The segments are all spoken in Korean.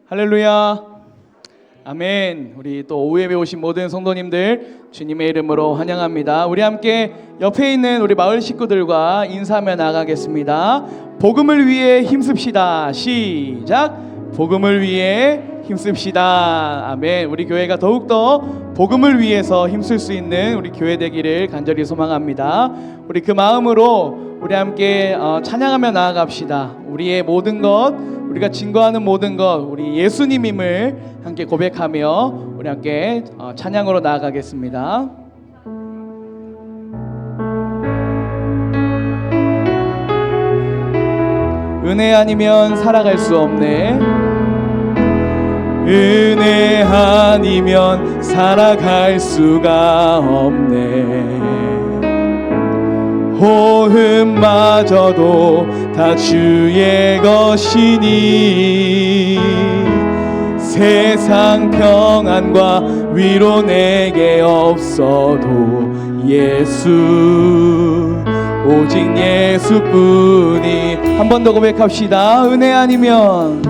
할렐루야. 아멘. 우리 또 오후에 오신 모든 성도님들 주님의 이름으로 환영합니다. 우리 함께 옆에 있는 우리 마을 식구들과 인사하며 나가겠습니다. 복음을 위해 힘씁시다. 시작. 복음을 위해 힘씁시다. 아멘. 우리 교회가 더욱더 복음을 위해서 힘쓸 수 있는 우리 교회 되기를 간절히 소망합니다. 우리 그 마음으로 우리 함께 찬양하며 나아갑시다. 우리의 모든 것, 우리가 증거하는 모든 것, 우리 예수님임을 함께 고백하며 우리 함께 찬양으로 나아가겠습니다. 은혜 아니면 살아갈 수 없네. 은혜 아니면 살아갈 수가 없네. 호흡마저도 다 주의 것이니 세상 평안과 위로 내게 없어도 예수, 오직 예수뿐이. 한 번 더 고백합시다. 은혜 아니면,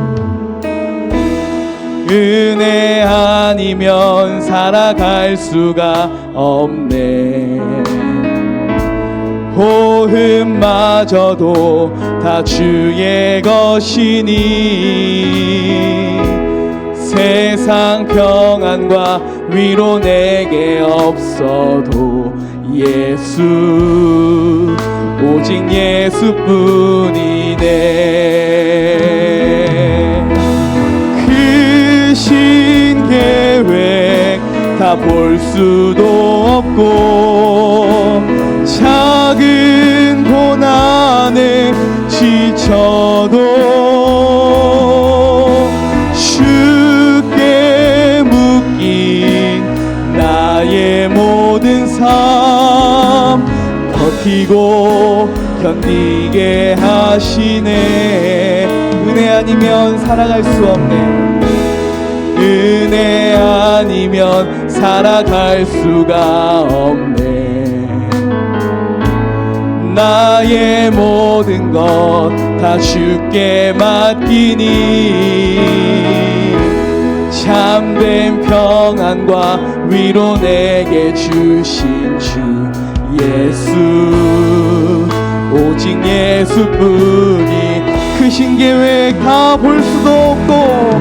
은혜 아니면 살아갈 수가 없네. 호흡마저도 다 주의 것이니 세상 평안과 위로 내게 없어도 예수, 오직 예수뿐이네. 크신 계획 다 볼 수도 없고 작은 고난에 지쳐도 주께 묶인 나의 모든 삶 버티고 견디게 하시네. 은혜 아니면 살아갈 수 없네. 은혜 아니면 살아갈 수가 없네. 나의 모든 것 다 주께 맡기니 참된 평안과 위로 내게 주신 주 예수, 오직 예수뿐이. 크신 계획 다 볼 수도 없고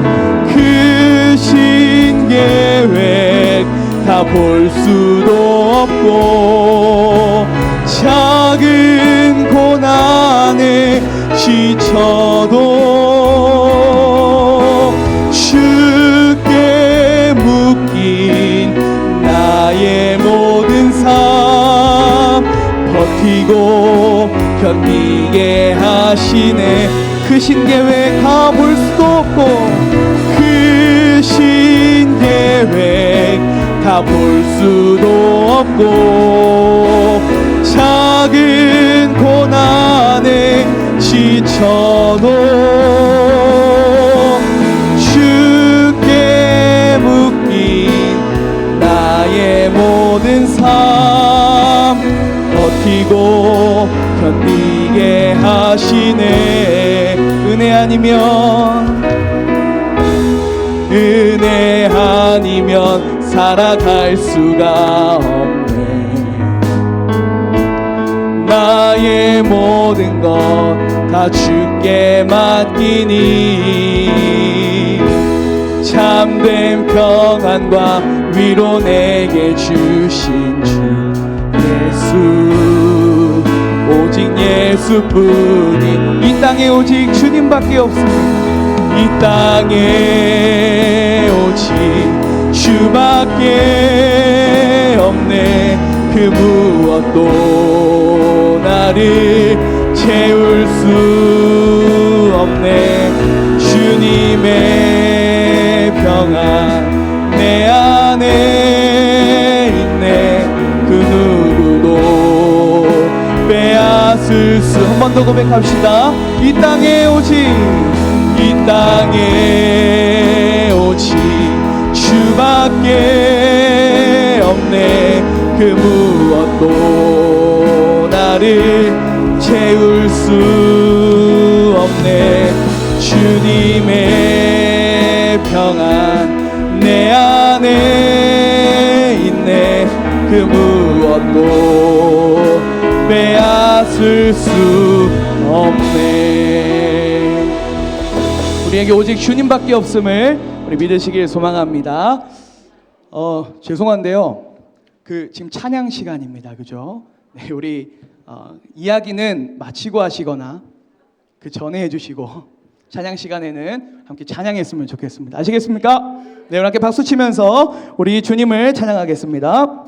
크신 계획 다 볼 수도 없고 작은 고난에 지쳐도 주께 묶인 나의 모든 삶 버티고 견디게 하시네. 크신 계획 다 볼 수도 없고 크신 계획 다 볼 수도 없고 작은 고난에 지쳐도 주께 묶인 나의 모든 삶 버티고 견디게 하시네. 은혜 아니면, 은혜 아니면 살아갈 수가 없네. 나의 모든 것 다 주께 맡기니 참된 평안과 위로 내게 주신 주 예수, 오직 예수뿐이. 이 땅에 오직 주님밖에 없습니다. 이 땅에 오직 주밖에 없네. 그 무엇도 나를 채울 수 없네. 주님의 평안 내 안에 있네. 그 누구도 빼앗을 수. 한 번 더 고백합시다. 이 땅에 오직, 이 땅에 오직 주밖에 없네. 그 무엇도 나를 채울 수 없네. 주님의 수 없네. 우리에게 오직 주님밖에 없음을 우리 믿으시길 소망합니다. 죄송한데요. 지금 찬양 시간입니다. 그죠? 네, 우리 이야기는 마치고 하시거나 그 전에 해주시고 찬양 시간에는 함께 찬양했으면 좋겠습니다. 아시겠습니까? 네, 우리 함께 박수 치면서 우리 주님을 찬양하겠습니다.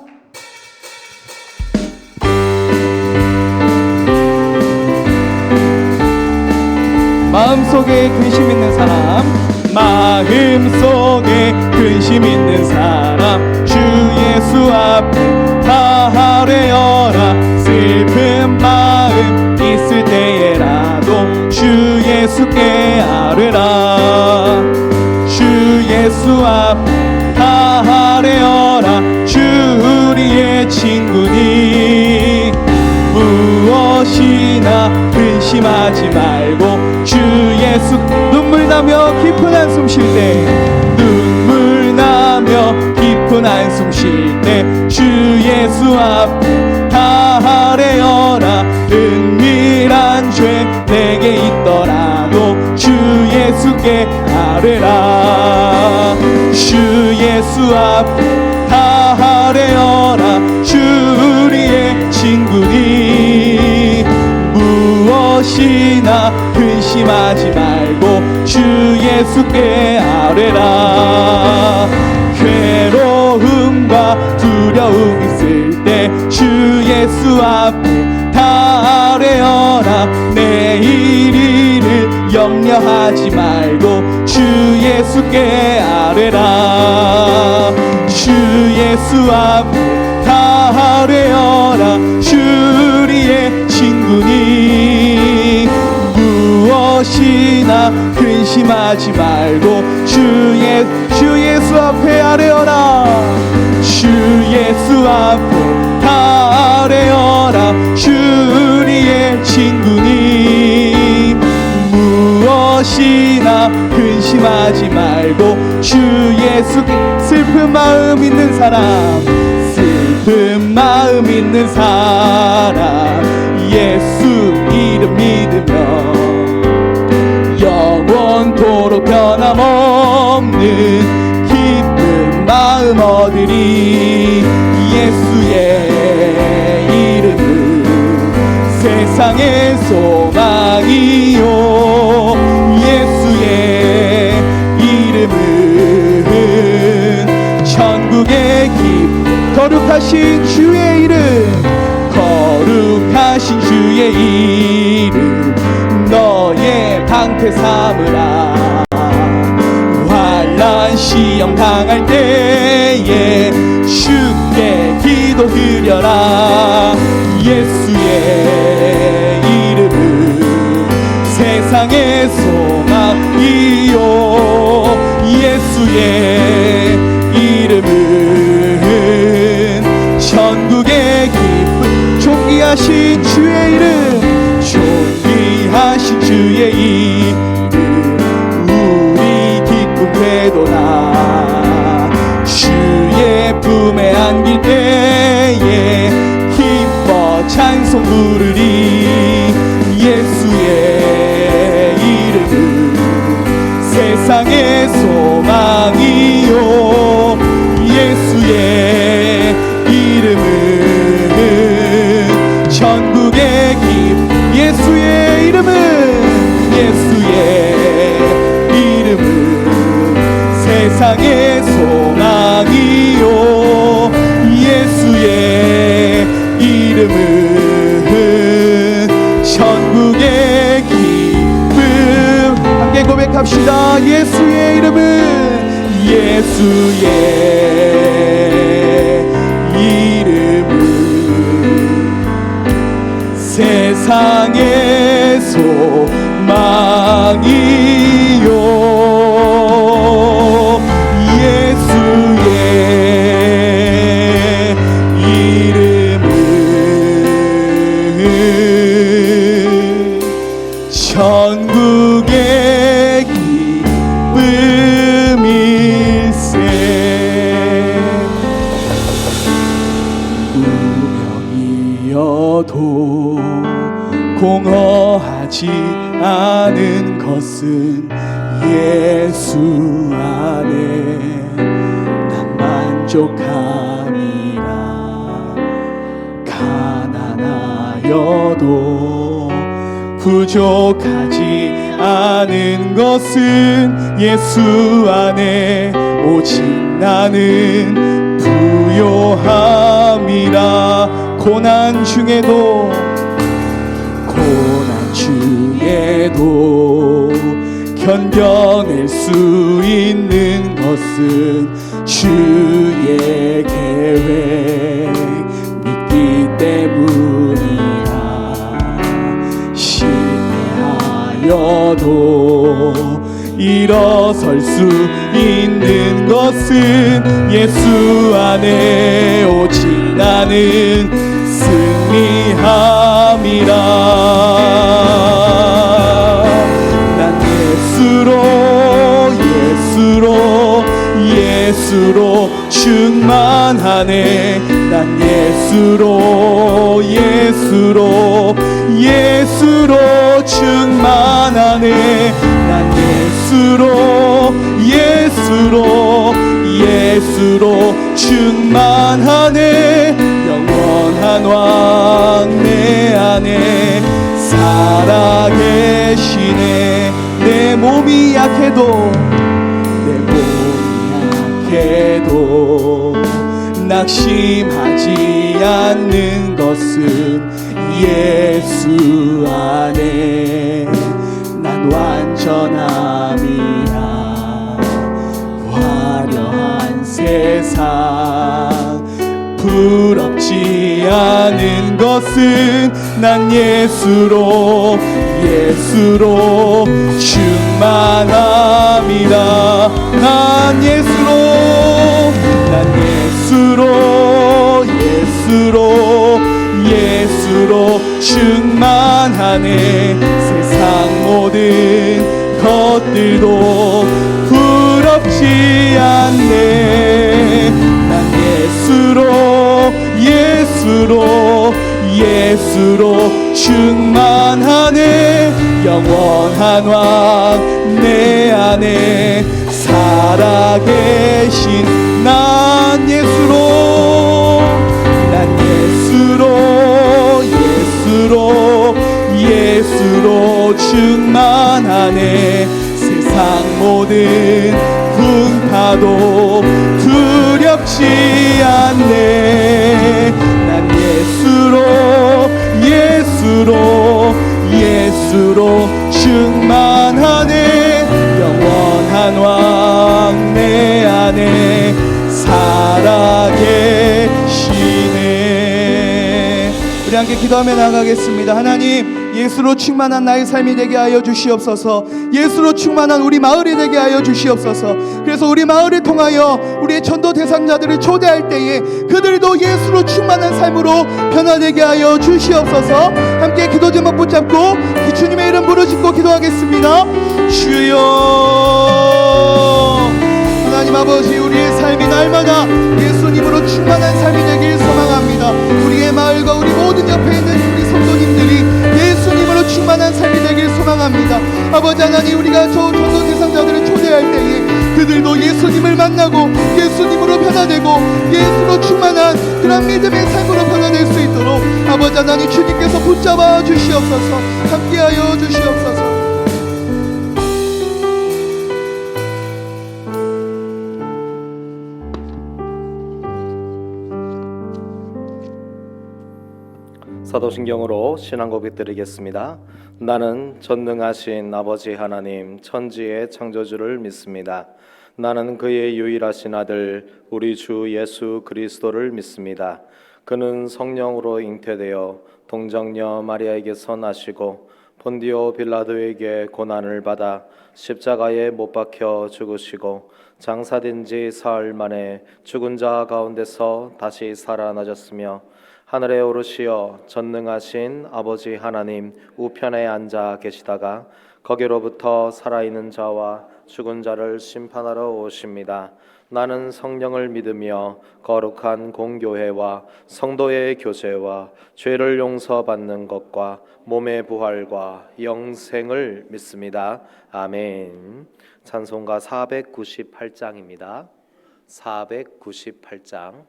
마음속에 근심 있는 사람, 마음속에 근심 있는 사람, 주 예수 앞에 다 아뢰어라. 슬픈 마음 있을 때에라도 주 예수께 아뢰라. 주 예수 앞에 다 아뢰어라. 주 우리의 친구니 무엇이나 근심하지 말고 주 예수. 눈물 나며 깊은 한숨 쉴 때, 눈물 나며 깊은 한숨 쉴 때 주 예수 앞에 다 아뢰어라. 은밀한 죄 내게 있더라도 주 예수께 아뢰라. 주 예수 앞에 다 아뢰어라. 주 우리의 친구니 무엇이나 근심하지 말고 주 예수께 아뢰라. 괴로움과 두려움 있을 때 주 예수 앞에 다 아뢰어라. 내일 일을 염려하지 말고 주 예수께 아뢰라. 주 예수 앞에 다 아뢰어라. 주 우리의 친구니 무엇이나 근심하지 말고 주 예수 앞에 아뢰어라. 주 예수 앞에 다 아뢰어라. 주 우리의 친구니 무엇이나 근심하지 말고 주 예수. 슬픈 마음 있는 사람, 슬픈 마음 있는 사람, 예수 이름 믿으며 영원토록 변함없는 기쁜 마음 얻으리. 예수의 이름은 세상의 소망이요. 예수의 이름은 천국의 기쁨. 거룩하신 주의 이름, 거룩하신 주의 이름 너의 방패 삼으라. 환난 시험 당할 때에 주께 기도 드려라. 예수의 이름은 세상의 소망이요. 예수의 이름은 천국의 기쁨. 존귀하신 주의 이름, 존귀하신 주의 이름 우리 기쁨 되도다. 주의 품에 안길 때에 기뻐 찬송 부르리. 예수의 이름은 세상의 소망이요. 예수의 이름은 천국의 기쁨. 예수의 이름은, 예수의 이름은 세상의 소망이요. 예수의 이름은 천국의 기쁨. 함께 고백합시다. 예수의 이름은, 예수의 이름은 세상의 소망이요. 예수의 이름은 천국의 기쁨일세. 무명이어도 것은 예수 안에 난 만족함이라. 가난하여도 부족하지 않은 것은 예수 안에 오직 나는 부요함이라. 고난 중에도 견뎌낼 수 있는 것은 주의 계획 믿기 때문이라. 실패하여도 일어설 수 있는 것은 예수 안에 오직 나는 승리함이라. 난 예수로 충만하네. 난 예수로 충만하네. 난 예수로 충만하네. 영원한 왕 내 안에 살아계시네. 내 몸이 약해도 낙심하지 않는 것은 예수 안에 난 완전함이라. 화려한 세상 부럽지 않은 것은 난 예수로 충만함이라. 난 예수로 충만하네. 세상 모든 것들도 부럽지 않네. 난 예수로 충만하네. 영원한 왕 내 안에 살아계신 난 예수로 충만하네. 세상 모든 풍파도 두렵지 않네. 난 예수로 충만하네. 영원한 왕 내 안에 살아계시네. 우리 함께 기도하며 나가겠습니다. 하나님, 예수로 충만한 나의 삶이 되게 하여 주시옵소서. 예수로 충만한 우리 마을이 되게 하여 주시옵소서. 그래서 우리 마을을 통하여 우리의 전도 대상자들을 초대할 때에 그들도 예수로 충만한 삶으로 변화되게 하여 주시옵소서. 함께 기도 제목 붙잡고 주님의 이름 부르짖고 기도하겠습니다. 주여, 하나님 아버지, 우리의 삶이 날마다 예수님으로 충만한 삶이 되길 소망합니다. 우리의 마을과 우리 모든 옆에 있는 우리 성도님들이 예수님으로 충만한 삶이 되길 소망합니다. 아버지 하나님, 우리가 저 전도 대상자들을 초대할 때에 그들도 예수님을 만나고 예수님으로 변화되고 예수로 충만한 그런 믿음의 삶으로 변화될 수 있도록 아버지 하나님 주님께서 붙잡아 주시옵소서. 함께하여 주시옵소서. 사도신경으로 신앙 고백 드리겠습니다. 나는 전능하신 아버지 하나님 천지의 창조주를 믿습니다. 나는 그의 유일하신 아들 우리 주 예수 그리스도를 믿습니다. 그는 성령으로 잉태되어 동정녀 마리아에게서 나시고 본디오 빌라도에게 고난을 받아 십자가에 못 박혀 죽으시고 장사된 지 사흘 만에 죽은 자 가운데서 다시 살아나셨으며 하늘에 오르시어 전능하신 아버지 하나님 우편에 앉아 계시다가 거기로부터 살아있는 자와 죽은 자를 심판하러 오십니다. 나는 성령을 믿으며 거룩한 공교회와 성도의 교제와 죄를 용서받는 것과 몸의 부활과 영생을 믿습니다. 아멘. 찬송가 498장입니다. 498장.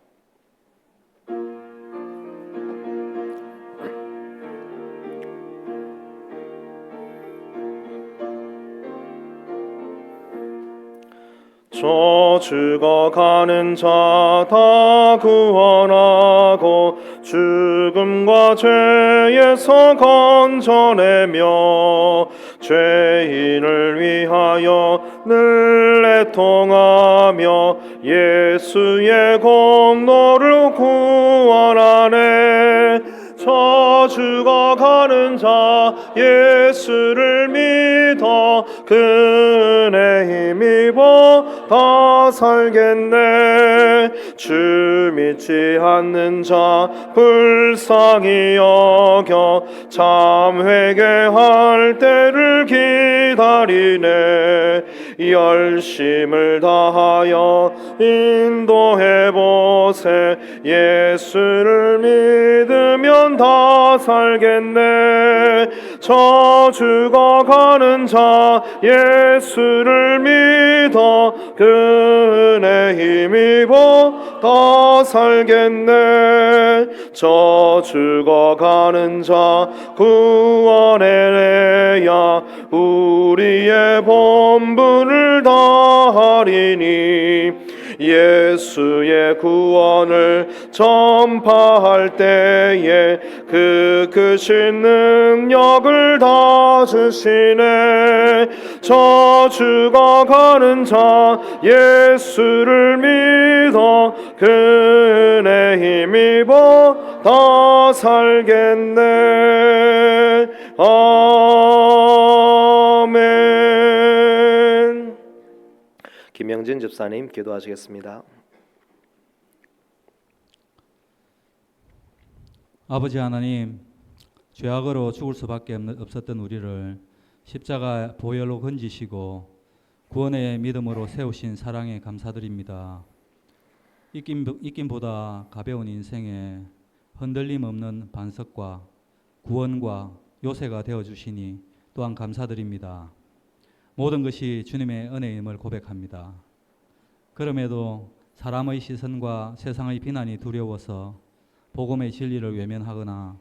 저 죽어가는 자 다 구원하고 죽음과 죄에서 건져내며 죄인을 위하여 늘 애통하며 예수의 공로를 구원하네. 저 죽어가는 자 예수를 믿어 그 은혜 힘입어 다 살겠네. 주 믿지 않는 자 불쌍히 여겨 참 회개할 때를 기다리네. 열심을 다하여 인도해보세. 예수를 믿으면 다 살겠네. 저 죽어가는 자 예수를 믿어 그 은혜 힘입어 다 살겠네. 저 죽어가는 자 구원해내야 우리의 본분을 다하리니. 예수의 구원을 전파할 때에 그 크신 능력을 다 주시네. 저 죽어가는 자 예수를 믿어 그 은혜 힘입어 다 살겠네. 아멘. 김영진 집사님 기도하시겠습니다. 아버지 하나님, 죄악으로 죽을 수밖에 없었던 우리를 십자가 보혈로 건지시고 구원의 믿음으로 세우신 사랑에 감사드립니다. 입김보다 가벼운 인생에 흔들림 없는 반석과 구원과 요새가 되어주시니 또한 감사드립니다. 모든 것이 주님의 은혜임을 고백합니다. 그럼에도 사람의 시선과 세상의 비난이 두려워서 복음의 진리를 외면하거나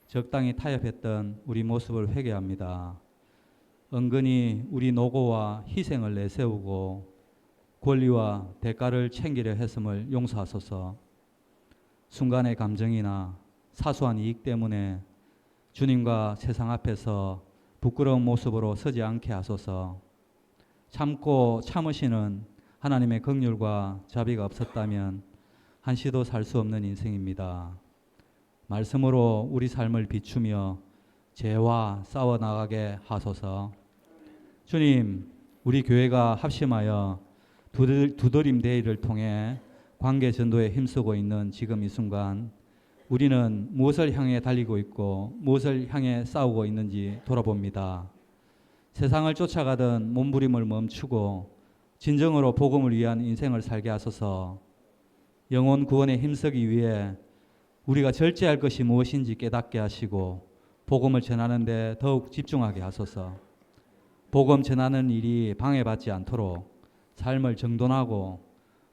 적당히 타협했던 우리 모습을 회개합니다. 은근히 우리 노고와 희생을 내세우고 권리와 대가를 챙기려 했음을 용서하소서. 순간의 감정이나 사소한 이익 때문에 주님과 세상 앞에서 부끄러운 모습으로 서지 않게 하소서. 참고 참으시는 하나님의 긍휼과 자비가 없었다면 한시도 살 수 없는 인생입니다. 말씀으로 우리 삶을 비추며 죄와 싸워 나가게 하소서. 주님, 우리 교회가 합심하여 두드림 대회를 통해 관계 전도에 힘쓰고 있는 지금 이 순간 우리는 무엇을 향해 달리고 있고 무엇을 향해 싸우고 있는지 돌아봅니다. 세상을 쫓아가던 몸부림을 멈추고 진정으로 복음을 위한 인생을 살게 하소서. 영혼 구원에 힘쓰기 위해 우리가 절제할 것이 무엇인지 깨닫게 하시고 복음을 전하는 데 더욱 집중하게 하소서. 복음 전하는 일이 방해받지 않도록 삶을 정돈하고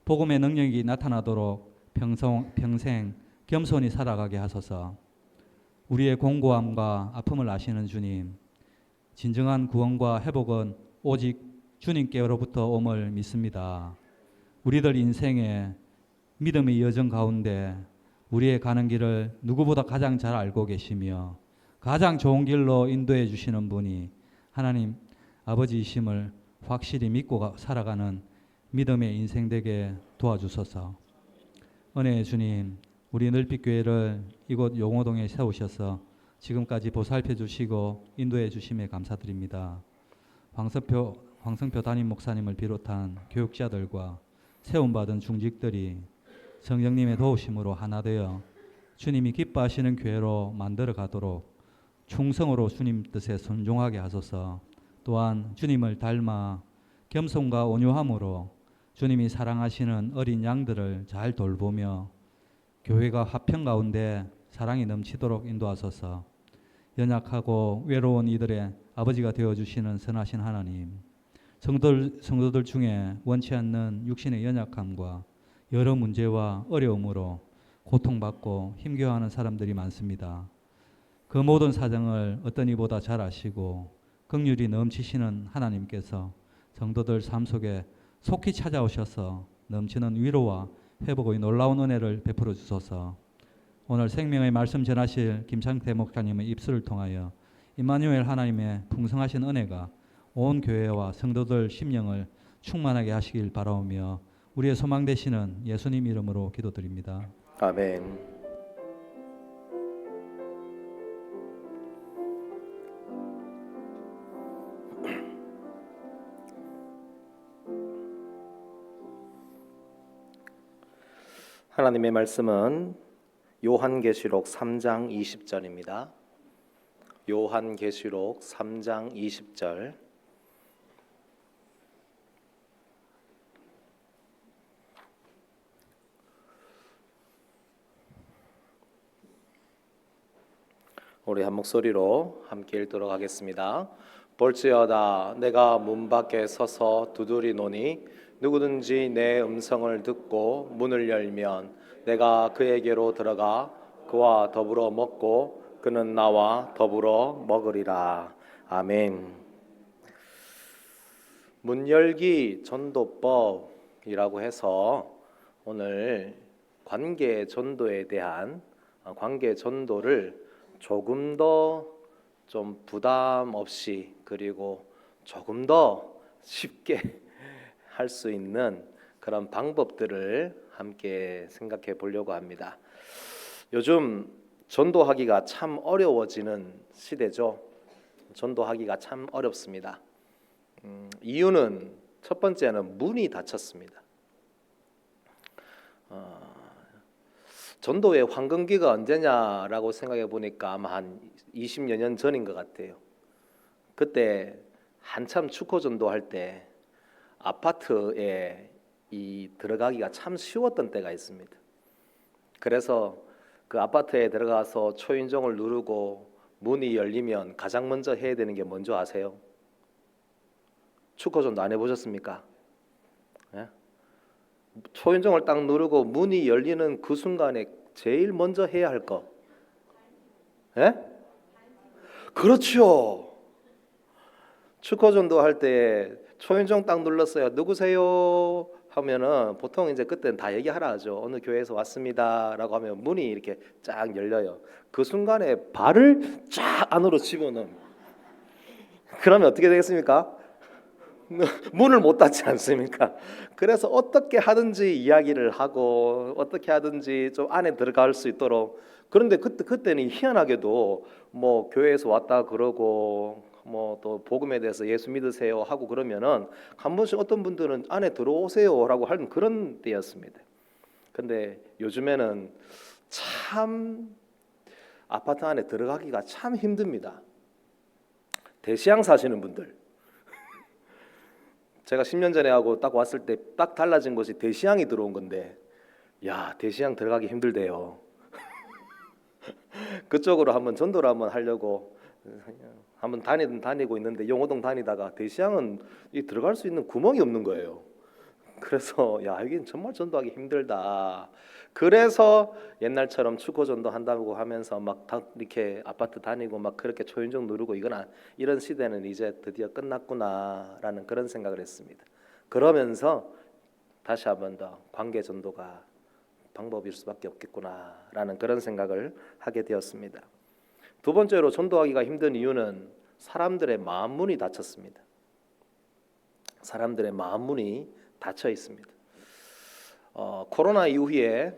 복음의 능력이 나타나도록 평생 겸손히 살아가게 하소서. 우리의 공고함과 아픔을 아시는 주님, 진정한 구원과 회복은 오직 주님께로부터 옴을 믿습니다. 우리들 인생의 믿음의 여정 가운데 우리의 가는 길을 누구보다 가장 잘 알고 계시며 가장 좋은 길로 인도해 주시는 분이 하나님 아버지이심을 확실히 믿고 살아가는 믿음의 인생 되게 도와주소서. 은혜의 주님, 우리 늘빛교회를 이곳 용호동에 세우셔서 지금까지 보살펴 주시고 인도해 주심에 감사드립니다. 황성표 담임 목사님을 비롯한 교육자들과 세움받은 중직들이 성령님의 도우심으로 하나 되어 주님이 기뻐하시는 교회로 만들어 가도록 충성으로 주님 뜻에 순종하게 하소서. 또한 주님을 닮아 겸손과 온유함으로 주님이 사랑하시는 어린 양들을 잘 돌보며 교회가 화평 가운데 사랑이 넘치도록 인도하소서. 연약하고 외로운 이들의 아버지가 되어주시는 선하신 하나님, 성도들 중에 원치 않는 육신의 연약함과 여러 문제와 어려움으로 고통받고 힘겨워하는 사람들이 많습니다. 그 모든 사정을 어떤 이보다 잘 아시고 긍휼이 넘치시는 하나님께서 성도들 삶 속에 속히 찾아오셔서 넘치는 위로와 회복의 놀라운 은혜를 베풀어 주소서. 오늘 생명의 말씀 전하실 김창태 목사님의 입술을 통하여 임마누엘 하나님의 풍성하신 은혜가 온 교회와 성도들 심령을 충만하게 하시길 바라오며 우리의 소망 되시는 예수님 이름으로 기도드립니다. 아멘. 하나님의 말씀은 요한계시록 3장 20절입니다. 요한계시록 3장 20절. 우리 한 목소리로 함께 읽도록 하겠습니다. 볼지어다 내가 문 밖에 서서 두드리노니 누구든지 내 음성을 듣고 문을 열면 내가 그에게로 들어가 그와 더불어 먹고 그는 나와 더불어 먹으리라. 아멘. 문 열기 전도법이라고 해서 오늘 관계 전도에 대한 관계 전도를 조금 더 좀 부담 없이 그리고 조금 더 쉽게 할 수 있는 그런 방법들을 함께 생각해 보려고 합니다. 요즘 전도하기가 참 어려워지는 시대죠. 전도하기가 참 어렵습니다. 이유는 첫 번째는 문이 닫혔습니다. 전도의 황금기가 언제냐라고 생각해 보니까 아마 한 20여 년 전인 것 같아요. 그때 한참 축호 전도할 때 아파트에 들어가기가 참 쉬웠던 때가 있습니다. 그래서 그 아파트에 들어가서 초인종을 누르고 문이 열리면 가장 먼저 해야 되는 게 뭔지 아세요? 축호 전도 안 해보셨습니까? 예? 초인종을 딱 누르고 문이 열리는 그 순간에 제일 먼저 해야 할 거. 예? 그렇죠. 축구 전도할 때 초인종 딱 눌렀어요. 누구세요? 하면은 보통 이제 그때는 다 얘기하라 하죠. 어느 교회에서 왔습니다라고 하면 문이 이렇게 쫙 열려요. 그 순간에 발을 쫙 안으로 집어넣으면 그러면 어떻게 되겠습니까? 문을 못 닫지 않습니까? 그래서 어떻게 하든지 이야기를 하고 어떻게 하든지 좀 안에 들어갈 수 있도록. 그런데 그때는 희한하게도 뭐 교회에서 왔다 그러고 뭐 또 복음에 대해서 예수 믿으세요 하고 그러면은 한 번씩 어떤 분들은 안에 들어오세요라고 하는 그런 때였습니다. 근데 요즘에는 참 아파트 안에 들어가기가 참 힘듭니다. 대시양 사시는 분들, 제가 10년 전에 하고 딱 왔을 때 딱 달라진 것이 대시양이 들어온 건데, 야, 대시양 들어가기 힘들대요. 그쪽으로 한번 전도를 한번 하려고 한번 다니고 있는데 용호동 다니다가 대시양은 들어갈 수 있는 구멍이 없는 거예요. 그래서 야, 여긴 정말 전도하기 힘들다. 그래서 옛날처럼 축구 전도 한다고 하면서 막 이렇게 아파트 다니고 막 그렇게 초인종 누르고 이런 시대는 이제 드디어 끝났구나라는 그런 생각을 했습니다. 그러면서 다시 한번 더 관계 전도가 방법일 수밖에 없겠구나라는 그런 생각을 하게 되었습니다. 두 번째로 전도하기가 힘든 이유는 사람들의 마음 문이 닫혔습니다. 사람들의 마음 문이 닫혀 있습니다. 코로나 이후에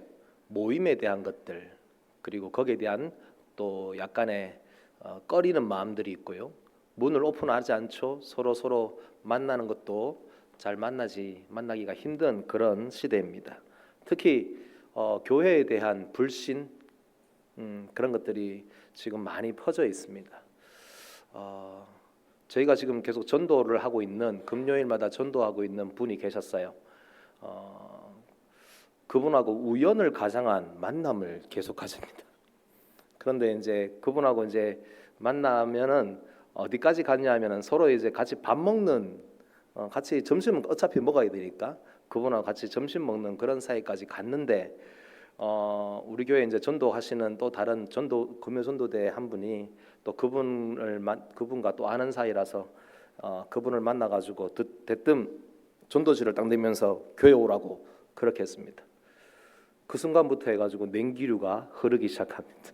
모임에 대한 것들 그리고 거기에 대한 또 약간의 꺼리는 마음들이 있고요. 문을 오픈하지 않죠. 서로 만나는 것도 잘 만나기가 힘든 그런 시대입니다. 특히 교회에 대한 불신 그런 것들이 지금 많이 퍼져 있습니다. 저희가 지금 계속 전도를 하고 있는 금요일마다 전도하고 있는 분이 계셨어요. 그분하고 우연을 가장한 만남을 계속 가집니다. 그런데 이제 그분하고 이제 만나면은 어디까지 갔냐 하면은 서로 이제 같이 밥 먹는 같이 점심은 어차피 먹어야 되니까 그분하고 같이 점심 먹는 그런 사이까지 갔는데 우리 교회 이제 전도하시는 또 다른 전도 금요 전도대 한 분이 또 그분과 또 아는 사이라서 그분을 만나 가지고 대뜸 전도지를 딱 내면서 교회 오라고 그렇게 했습니다. 그 순간부터 해가지고 냉기류가 흐르기 시작합니다.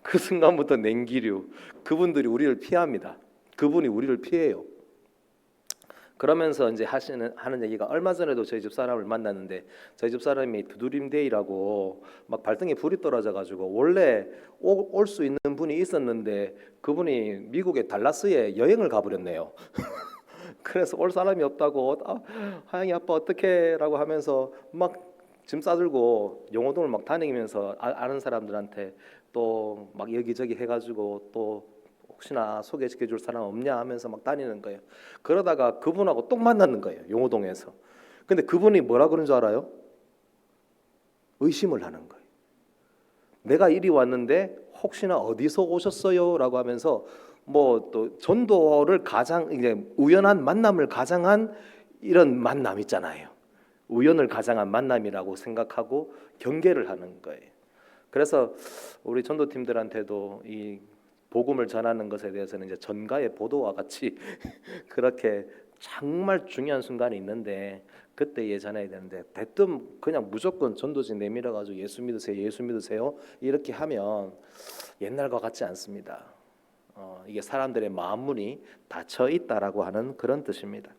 그 순간부터 냉기류. 그분들이 우리를 피합니다. 그분이 우리를 피해요. 그러면서 이제 하는 얘기가 얼마 전에도 저희 집 사람을 만났는데 저희 집 사람이 두드림데이라고 막 발등에 불이 떨어져 가지고 원래 올 수 있는 분이 있었는데 그분이 미국의 달라스에 여행을 가버렸네요. 그래서 올 사람이 없다고 하영이 아빠 어떡해라고 하면서 막 짐 싸들고 용호동을 막 다니면서 아는 사람들한테 또 막 여기저기 해가지고 또 혹시나 소개시켜줄 사람 없냐 하면서 막 다니는 거예요. 그러다가 그분하고 또 만났는 거예요. 용호동에서. 근데 그분이 뭐라 그런 줄 알아요? 의심을 하는 거예요. 내가 이리 왔는데 혹시나 어디서 오셨어요? 라고 하면서 뭐 또 전도를 가장 이제 우연한 만남을 가장한 이런 만남 있잖아요. 우연을 가장한 만남이라고 생각하고 경계를 하는 거예요. 그래서 우리 전도팀들한테도 이 복음을 전하는 것에 대해서는 이제 전가의 보도와 같이 그렇게 정말 중요한 순간이 있는데 그때 예전해야 되는데 대뜸 그냥 무조건 전도지 내밀어 가지고 예수 믿으세요, 예수 믿으세요 이렇게 하면 옛날과 같지 않습니다. 이게 사람들의 마음문이 닫혀 있다라고 하는 그런 뜻입니다.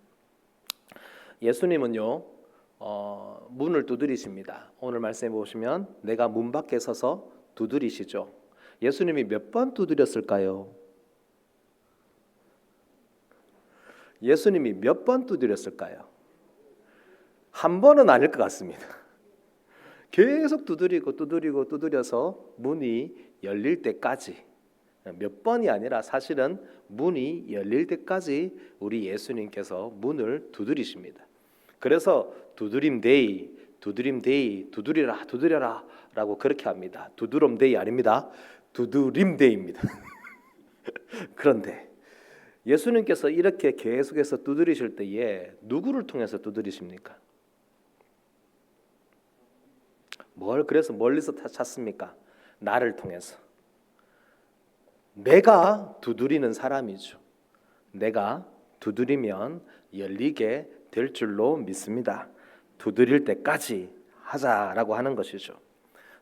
예수님은요 문을 두드리십니다. 오늘 말씀해 보시면 내가 문 밖에 서서 두드리시죠. 예수님이 몇 번 두드렸을까요? 예수님이 몇 번 두드렸을까요? 한 번은 아닐 것 같습니다. 계속 두드려서 문이 열릴 때까지 몇 번이 아니라 사실은 문이 열릴 때까지 우리 예수님께서 문을 두드리십니다. 그래서 두드림데이 두드려라 라고 그렇게 합니다. 두드럼데이 아닙니다. 두드림데이입니다. 그런데 예수님께서 이렇게 계속해서 두드리실 때에 누구를 통해서 두드리십니까? 뭘 그래서 멀리서 찾습니까? 나를 통해서. 내가 두드리는 사람이죠. 내가 두드리면 열리게 될 줄로 믿습니다. 두드릴 때까지 하자라고 하는 것이죠.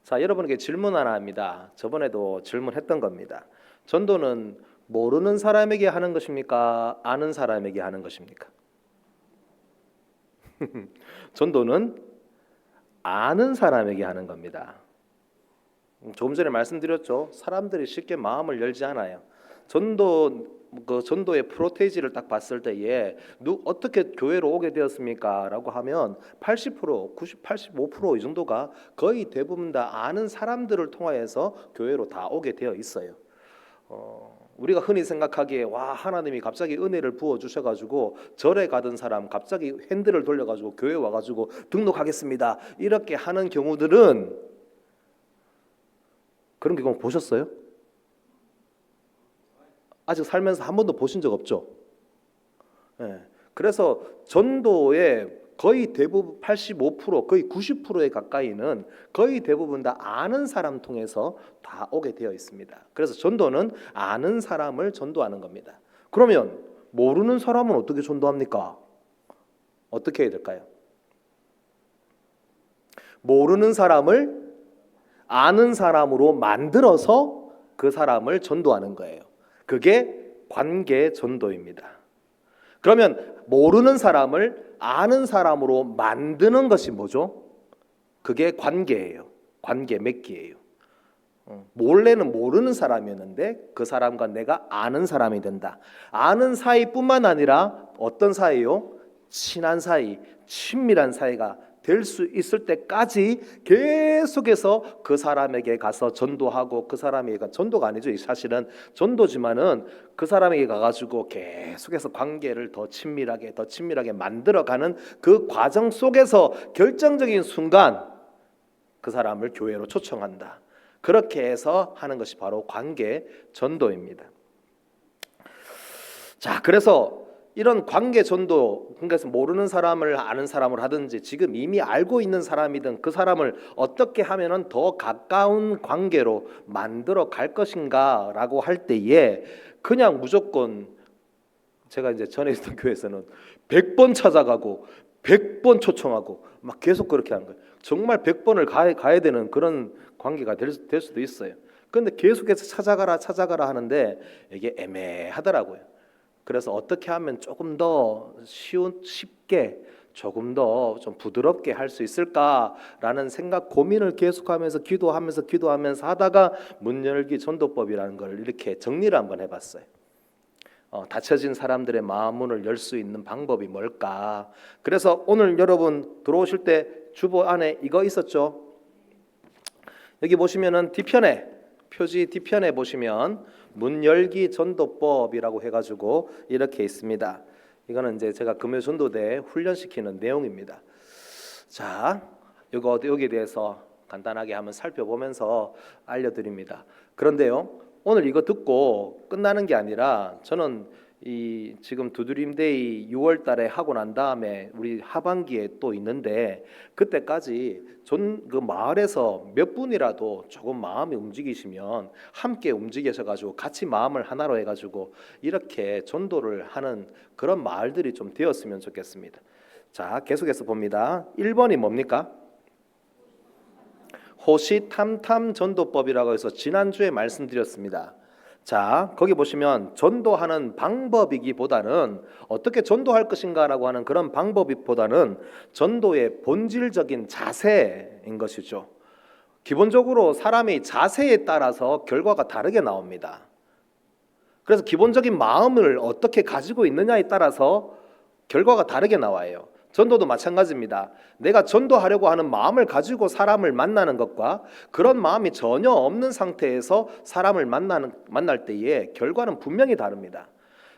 자, 여러분에게 질문 하나 합니다. 저번에도 질문했던 겁니다. 전도는 모르는 사람에게 하는 것입니까? 아는 사람에게 하는 것입니까? 전도는 아는 사람에게 하는 겁니다. 조금 전에 말씀드렸죠. 사람들이 쉽게 마음을 열지 않아요. 전도의 프로테이지를 딱 봤을 때에 어떻게 교회로 오게 되었습니까? 라고 하면 80%, 90, 85% 이 정도가 거의 대부분 다 아는 사람들을 통하여서 교회로 다 오게 되어 있어요. 우리가 흔히 생각하기에 와 하나님이 갑자기 은혜를 부어 주셔가지고 절에 가던 사람 갑자기 핸들을 돌려가지고 교회 와가지고 등록하겠습니다 이렇게 하는 경우들은 그런 경우 보셨어요? 아직 살면서 한 번도 보신 적 없죠? 네. 그래서 전도의 거의 대부분 85% 거의 90%에 가까이는 거의 대부분 다 아는 사람 통해서 다 오게 되어 있습니다. 그래서 전도는 아는 사람을 전도하는 겁니다. 그러면 모르는 사람은 어떻게 전도합니까? 어떻게 해야 될까요? 모르는 사람을 아는 사람으로 만들어서 그 사람을 전도하는 거예요. 그게 관계 전도입니다. 그러면 모르는 사람을 아는 사람으로 만드는 것이 뭐죠? 그게 관계예요. 관계 맺기예요. 몰래는 모르는 사람이었는데 그 사람과 내가 아는 사람이 된다. 아는 사이뿐만 아니라 어떤 사이요? 친한 사이, 친밀한 사이가 될 수 있을 때까지 계속해서 그 사람에게 가서 전도하고, 그 사람에게, 전도가 아니죠, 사실은 전도지만은 그 사람에게 가가지고 계속해서 관계를 더 친밀하게 만들어가는 그 과정 속에서 결정적인 순간 그 사람을 교회로 초청한다. 그렇게 해서 하는 것이 바로 관계 전도입니다. 자, 그래서 이런 관계 전도, 그러니까 모르는 사람을 아는 사람을 하든지 지금 이미 알고 있는 사람이든 그 사람을 어떻게 하면은 더 가까운 관계로 만들어 갈 것인가라고 할 때에 그냥 무조건, 제가 이제 전에 있던 교회에서는 100번 찾아가고 100번 초청하고 막 계속 그렇게 하는 거예요. 정말 100번을 가야 되는 그런 관계가 될 수도 있어요. 그런데 계속해서 찾아가라 하는데 이게 애매하더라고요. 그래서 어떻게 하면 조금 더 쉽게 조금 더 좀 부드럽게 할 수 있을까라는 생각, 고민을 계속하면서 기도하면서 하다가 문열기 전도법이라는 걸 이렇게 정리를 한번 해봤어요. 닫혀진 사람들의 마음 문을 열 수 있는 방법이 뭘까? 그래서 오늘 여러분 들어오실 때 주보 안에 이거 있었죠? 여기 보시면은 뒤편에, 표지 뒤편에 보시면 문열기 전도법이라고 해가지고 이렇게 있습니다. 이거는 이제 제가 금요 전도대에 훈련시키는 내용입니다. 자, 여기에 대해서 간단하게 한번 살펴보면서 알려드립니다. 그런데요, 오늘 이거 듣고 끝나는 게 아니라 저는 이 지금 두드림데이 6월 달에 하고 난 다음에 우리 하반기에 또 있는데 그때까지 그 마을에서 몇 분이라도 조금 마음이 움직이시면 함께 움직여서 가지고 같이 마음을 하나로 해가지고 이렇게 전도를 하는 그런 마을들이 좀 되었으면 좋겠습니다. 자, 계속해서 봅니다. 1번이 뭡니까? 호시탐탐 전도법이라고 해서 지난주에 말씀드렸습니다. 자, 거기 보시면 전도하는 방법이기보다는 어떻게 전도할 것인가라고 하는 그런 방법보다는 전도의 본질적인 자세인 것이죠. 기본적으로 사람의 자세에 따라서 결과가 다르게 나옵니다. 그래서 기본적인 마음을 어떻게 가지고 있느냐에 따라서 결과가 다르게 나와요. 전도도 마찬가지입니다. 내가 전도하려고 하는 마음을 가지고 사람을 만나는 것과 그런 마음이 전혀 없는 상태에서 사람을 만날 때의 결과는 분명히 다릅니다.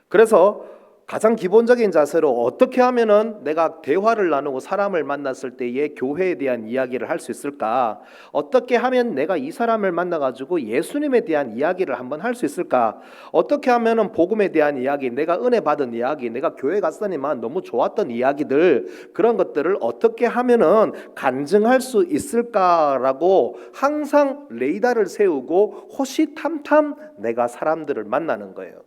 그래서 가장 기본적인 자세로 어떻게 하면은 내가 대화를 나누고 사람을 만났을 때의 교회에 대한 이야기를 할 수 있을까? 어떻게 하면 내가 이 사람을 만나가지고 예수님에 대한 이야기를 한번 할 수 있을까? 어떻게 하면은 복음에 대한 이야기, 내가 은혜 받은 이야기, 내가 교회 갔더니만 너무 좋았던 이야기들, 그런 것들을 어떻게 하면은 간증할 수 있을까라고 항상 레이더를 세우고 호시탐탐 내가 사람들을 만나는 거예요.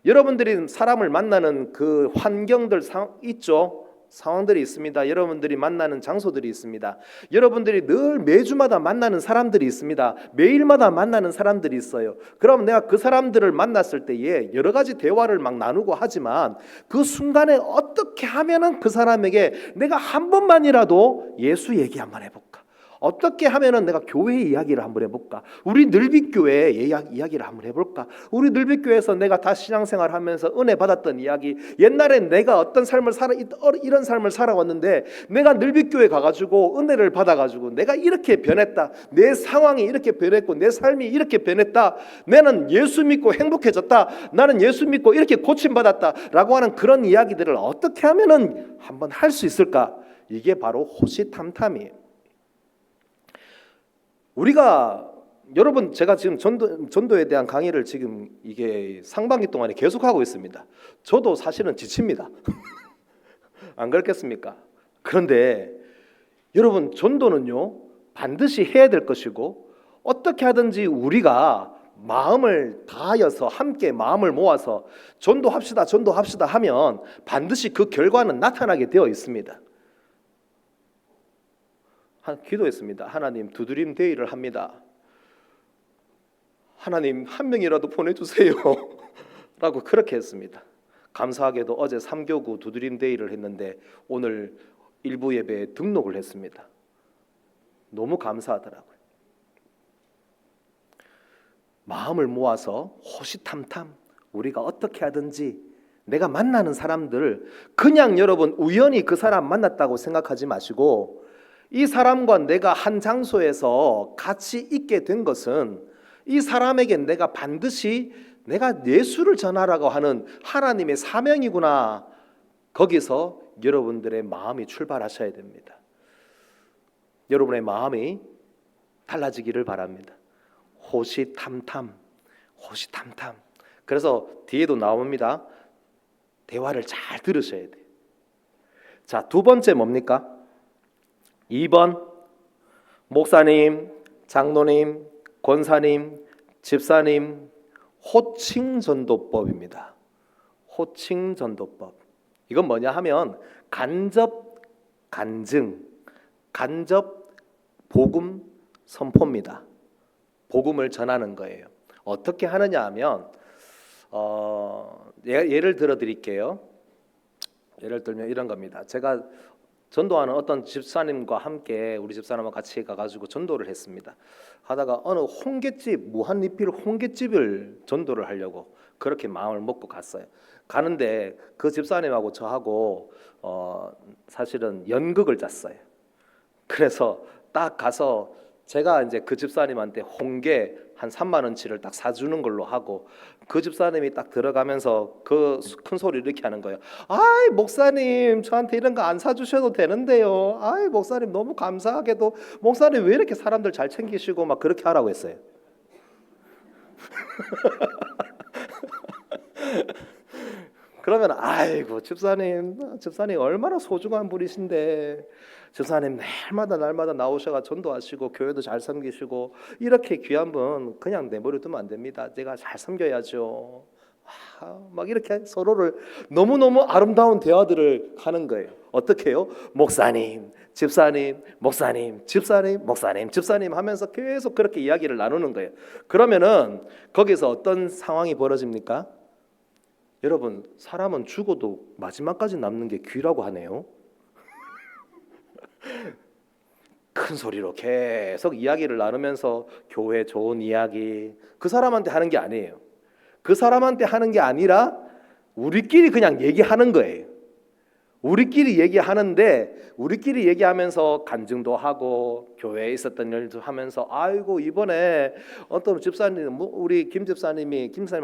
여러분들이 사람을 만나는 그 환경들 있죠? 상황들이 있습니다. 여러분들이 만나는 장소들이 있습니다. 여러분들이 늘 매주마다 만나는 사람들이 있습니다. 매일마다 만나는 사람들이 있어요. 그럼 내가 그 사람들을 만났을 때에 여러 가지 대화를 막 나누고 하지만 그 순간에 어떻게 하면은 그 사람에게 내가 한 번만이라도 예수 얘기 한번 해볼까? 어떻게 하면은 내가 교회 이야기를 한번 해볼까? 우리 늘빛교회 이야기를 한번 해볼까? 우리 늘빛교회에서 내가 다 신앙생활하면서 은혜 받았던 이야기, 옛날에 내가 어떤 삶을 이런 삶을 살아왔는데 내가 늘빛교회 가가지고 은혜를 받아가지고 내가 이렇게 변했다, 내 상황이 이렇게 변했고 내 삶이 이렇게 변했다, 나는 예수 믿고 행복해졌다, 나는 예수 믿고 이렇게 고침받았다라고 하는 그런 이야기들을 어떻게 하면은 한번 할 수 있을까? 이게 바로 호시탐탐이에요. 우리가, 여러분, 제가 지금 전도에 대한 강의를 지금 이게 상반기 동안에 계속하고 있습니다. 저도 사실은 지칩니다. 안 그렇겠습니까? 그런데 여러분, 전도는요 반드시 해야 될 것이고, 어떻게 하든지 우리가 마음을 다하여서 함께 마음을 모아서 전도합시다 하면 반드시 그 결과는 나타나게 되어 있습니다. 기도했습니다. 하나님, 두드림 데이를 합니다. 하나님, 한 명이라도 보내주세요 라고 그렇게 했습니다. 감사하게도 어제 3교구 두드림 데이를 했는데 오늘 일부 예배에 등록을 했습니다. 너무 감사하더라고요. 마음을 모아서 호시탐탐 우리가 어떻게 하든지, 내가 만나는 사람들 그냥 여러분 우연히 그 사람 만났다고 생각하지 마시고 이 사람과 내가 한 장소에서 같이 있게 된 것은 이 사람에게 내가 반드시 내가 예수를 전하라고 하는 하나님의 사명이구나. 거기서 여러분들의 마음이 출발하셔야 됩니다. 여러분의 마음이 달라지기를 바랍니다. 호시탐탐, 호시탐탐. 그래서 뒤에도 나옵니다. 대화를 잘 들으셔야 돼요. 자, 두 번째 뭡니까? 2번 목사님, 장로님, 권사님, 집사님 호칭 전도법입니다. 호칭 전도법. 이건 뭐냐 하면 간접 간증, 간접 복음 선포입니다. 복음을 전하는 거예요. 어떻게 하느냐 하면 예를 들어 드릴게요. 예를 들면 이런 겁니다. 제가 전도하는 어떤 집사님과 함께 우리 집사님과 같이 가가지고 전도를 했습니다. 하다가 어느 홍게집, 무한리필 홍게집을 전도를 하려고 그렇게 마음을 먹고 갔어요. 가는데 그 집사님하고 저하고 사실은 연극을 짰어요. 그래서 딱 가서 제가 이제 그 집사님한테 홍게 한 3만 원치를 딱 사주는 걸로 하고 그 집사님이 딱 들어가면서 그 큰 소리 이렇게 하는 거예요. 아이 목사님 저한테 이런 거 안 사주셔도 되는데요. 아이 목사님 너무 감사하게도 목사님 왜 이렇게 사람들 잘 챙기시고 막 그렇게 하라고 했어요. 그러면 아이고 집사님 얼마나 소중한 분이신데 집사님 날마다 나오셔가 전도하시고 교회도 잘 섬기시고 이렇게 귀한 분 그냥 내버려 두면 안 됩니다. 제가 잘 섬겨야죠. 막 이렇게 서로를 너무너무 아름다운 대화들을 하는 거예요. 어떻게 해요? 목사님, 집사님, 목사님, 집사님, 목사님, 집사님 하면서 계속 그렇게 이야기를 나누는 거예요. 그러면은 거기서 어떤 상황이 벌어집니까? 여러분 사람은 죽어도 마지막까지 남는 게 귀라고 하네요. 큰 소리로 계속 이야기를 나누면서 교회 좋은 이야기 그 사람한테 하는 게 아니에요. 그 사람한테 하는 게 아니라 우리끼리 그냥 얘기하는 거예요. 우리끼리 얘기하는데 우리끼리 얘기하면서 간증도 하고 교회에 있었던 일도 하면서 아이고 이번에 어떤 집사님 우리 김 집사님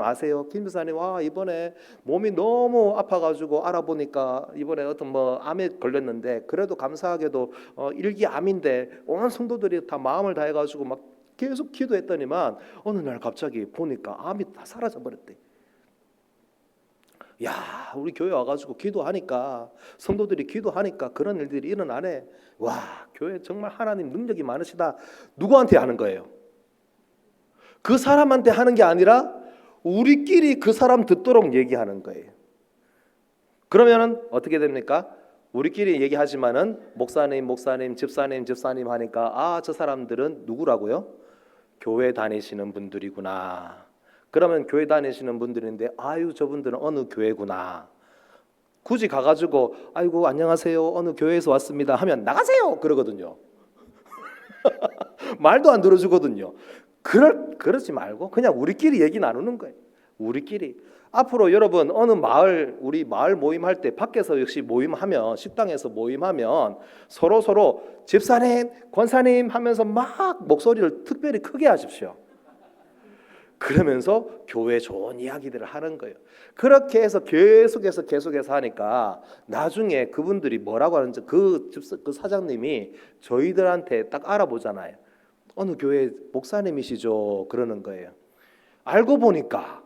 아세요? 김 집사님 와 이번에 몸이 너무 아파가지고 알아보니까 이번에 어떤 암에 걸렸는데 그래도 감사하게도 일기암인데 온 성도들이 다 마음을 다해가지고 막 계속 기도했더니만 어느 날 갑자기 보니까 암이 다 사라져 버렸대. 야, 우리 교회 와가지고 기도하니까 성도들이 기도하니까 그런 일들이 일어나네. 와, 교회 정말 하나님 능력이 많으시다. 누구한테 하는 거예요? 그 사람한테 하는 게 아니라 우리끼리 그 사람 듣도록 얘기하는 거예요. 그러면은 어떻게 됩니까? 우리끼리 얘기하지만은 목사님, 집사님 하니까 저 사람들은 누구라고요? 교회 다니시는 분들이구나. 그러면 교회 다니시는 분들인데 아유 저분들은 어느 교회구나. 굳이 가가지고 아이고 안녕하세요 어느 교회에서 왔습니다 하면 나가세요 그러거든요. 말도 안 들어주거든요. 그러지 말고 그냥 우리끼리 얘기 나누는 거예요. 우리끼리. 앞으로 여러분 어느 우리 마을 모임할 때 밖에서 역시 모임하면 식당에서 모임하면 서로 집사님 권사님 하면서 막 목소리를 특별히 크게 하십시오. 그러면서 교회 좋은 이야기들을 하는 거예요. 그렇게 해서 계속해서 하니까 나중에 그분들이 뭐라고 하는지 그 사장님이 저희들한테 딱 알아보잖아요. 어느 교회 목사님이시죠? 그러는 거예요. 알고 보니까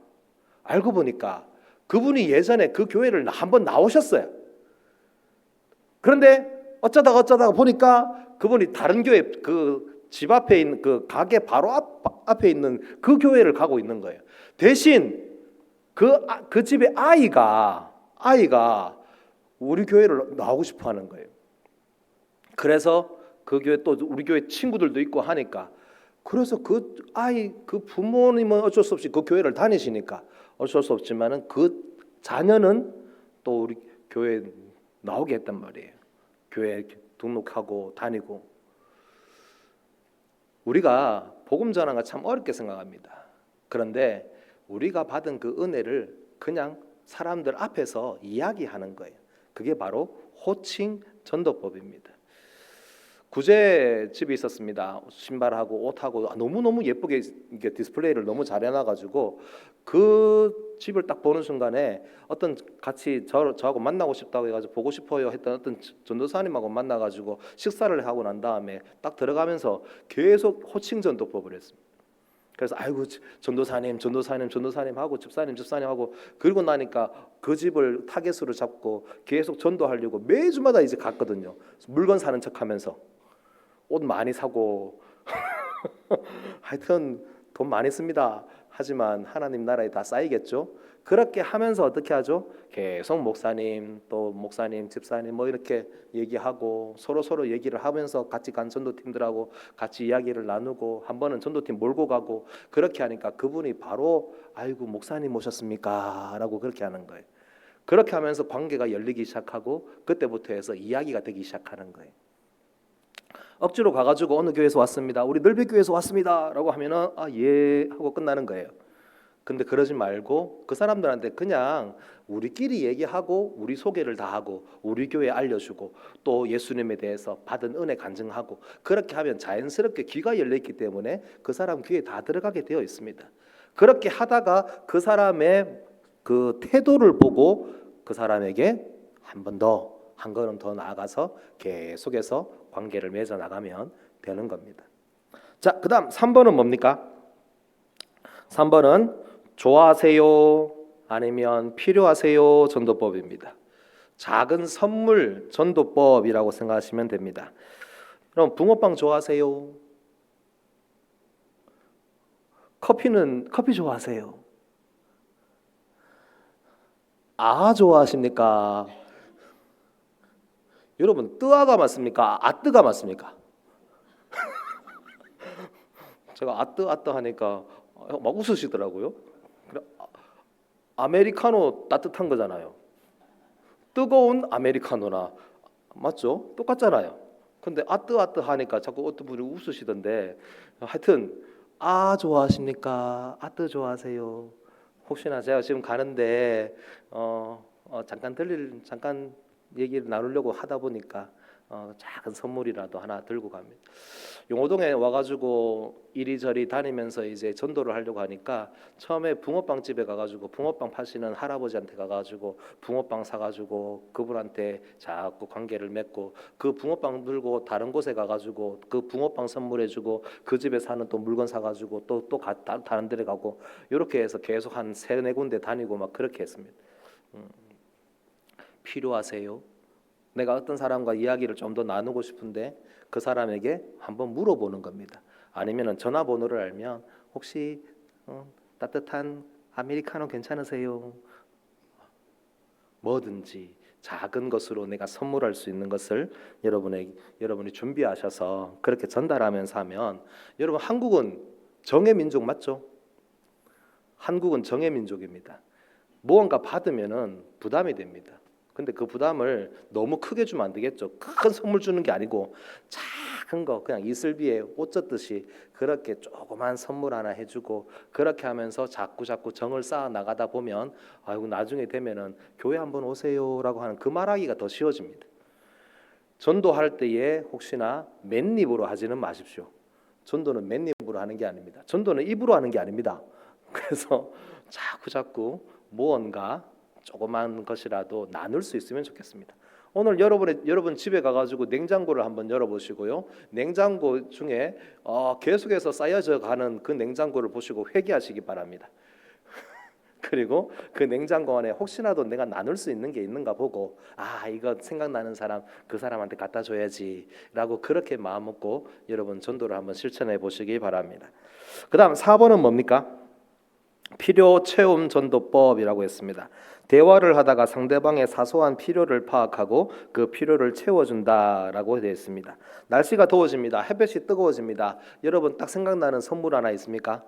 그분이 예전에 그 교회를 한번 나오셨어요. 그런데 어쩌다가 보니까 그분이 다른 교회 집 앞에 있는 그 가게 바로 앞에 있는 그 교회를 가고 있는 거예요. 대신 그 집의 아이가 우리 교회를 나오고 싶어 하는 거예요. 그래서 그 교회 또 우리 교회 친구들도 있고 하니까 그래서 그 부모님은 어쩔 수 없이 그 교회를 다니시니까 어쩔 수 없지만은 그 자녀는 또 우리 교회에 나오게 했단 말이에요. 교회에 등록하고 다니고. 우리가 복음 전하는 거 참 어렵게 생각합니다. 그런데 우리가 받은 그 은혜를 그냥 사람들 앞에서 이야기하는 거예요. 그게 바로 호칭 전도법입니다. 구제집이 있었습니다. 신발하고 옷하고 너무너무 예쁘게 이게 디스플레이를 너무 잘 해놔가지고 그 집을 딱 보는 순간에 어떤 같이 저하고 만나고 싶다고 해가지고 보고 싶어요 했던 어떤 전도사님하고 만나가지고 식사를 하고 난 다음에 딱 들어가면서 계속 호칭 전도법을 했습니다. 그래서 아이고 전도사님 하고 집사님 하고 그러고 나니까 그 집을 타겟으로 잡고 계속 전도하려고 매주마다 이제 갔거든요. 물건 사는 척하면서 옷 많이 사고 하여튼 돈 많이 씁니다. 하지만 하나님 나라에 다 쌓이겠죠. 그렇게 하면서 어떻게 하죠? 계속 목사님 또 목사님 집사님 뭐 이렇게 얘기하고 서로 얘기를 하면서 같이 간 전도팀들하고 같이 이야기를 나누고 한 번은 전도팀 몰고 가고 그렇게 하니까 그분이 바로 아이고 목사님 오셨습니까? 라고 그렇게 하는 거예요. 그렇게 하면서 관계가 열리기 시작하고 그때부터 해서 이야기가 되기 시작하는 거예요. 억지로 가가지고 어느 교회에서 왔습니다. 우리 늘배교회에서 왔습니다라고 하면은 아 예 하고 끝나는 거예요. 근데 그러지 말고 그 사람들한테 그냥 우리끼리 얘기하고 우리 소개를 다 하고 우리 교회 알려주고 또 예수님에 대해서 받은 은혜 간증하고 그렇게 하면 자연스럽게 귀가 열려있기 때문에 그 사람 귀에 다 들어가게 되어 있습니다. 그렇게 하다가 그 사람의 그 태도를 보고 그 사람에게 한 걸음 더 나아가서 계속해서 관계를 맺어 나가면 되는 겁니다. 자, 그다음 3번은 뭡니까? 3번은 좋아하세요 아니면 필요하세요 전도법입니다. 작은 선물 전도법이라고 생각하시면 됩니다. 그럼 붕어빵 좋아하세요? 커피 좋아하세요? 좋아하십니까? 여러분 뜨아가 맞습니까? 아뜨가 맞습니까? 제가 아뜨 하니까 막 웃으시더라고요. 아메리카노 따뜻한 거잖아요. 뜨거운 아메리카노나 맞죠? 똑같잖아요. 근데 아뜨 하니까 자꾸 어떤 분이 웃으시던데 하여튼 좋아하십니까? 아뜨 좋아하세요? 혹시나 제가 지금 가는데 잠깐 얘기를 나누려고 하다 보니까 작은 선물이라도 하나 들고 갑니다. 용호동에 와가지고 이리저리 다니면서 이제 전도를 하려고 하니까 처음에 붕어빵 집에 가가지고 붕어빵 파시는 할아버지한테 가가지고 붕어빵 사가지고 그분한테 자꾸 관계를 맺고 그 붕어빵 들고 다른 곳에 가가지고 그 붕어빵 선물해주고 그 집에 사는 또 물건 사가지고 또 다른 데를 가고 이렇게 해서 계속 한 3-4군데 다니고 막 그렇게 했습니다. 필요하세요? 내가 어떤 사람과 이야기를 좀 더 나누고 싶은데 그 사람에게 한번 물어보는 겁니다. 아니면 전화번호를 알면 혹시 따뜻한 아메리카노 괜찮으세요? 뭐든지 작은 것으로 내가 선물할 수 있는 것을 여러분이 준비하셔서 그렇게 전달하면서 하면 여러분 한국은 정의 민족 맞죠? 한국은 정의 민족입니다. 무언가 받으면은 부담이 됩니다. 근데 그 부담을 너무 크게 주면 안 되겠죠. 큰 선물 주는 게 아니고 작은 거 그냥 이슬비에 옷 젖듯이 그렇게 조그만 선물 하나 해주고 그렇게 하면서 자꾸 정을 쌓아 나가다 보면 아이고 나중에 되면은 교회 한번 오세요라고 하는 그 말하기가 더 쉬워집니다. 전도할 때에 혹시나 맨입으로 하지는 마십시오. 전도는 맨입으로 하는 게 아닙니다. 전도는 입으로 하는 게 아닙니다. 그래서 자꾸 무언가 조그만 것이라도 나눌 수 있으면 좋겠습니다. 오늘 여러분 집에 가가지고 냉장고를 한번 열어보시고요. 냉장고 중에 계속해서 쌓여져 가는 그 냉장고를 보시고 회개하시기 바랍니다. 그리고 그 냉장고 안에 혹시라도 내가 나눌 수 있는 게 있는가 보고 이거 생각나는 사람 그 사람한테 갖다 줘야지라고 그렇게 마음 먹고 여러분 전도를 한번 실천해 보시기 바랍니다. 그 다음 4번은 뭡니까? 필요 채움 전도법이라고 했습니다. 대화를 하다가 상대방의 사소한 필요를 파악하고 그 필요를 채워준다라고 되어 있습니다. 날씨가 더워집니다. 햇볕이 뜨거워집니다. 여러분 딱 생각나는 선물 하나 있습니까?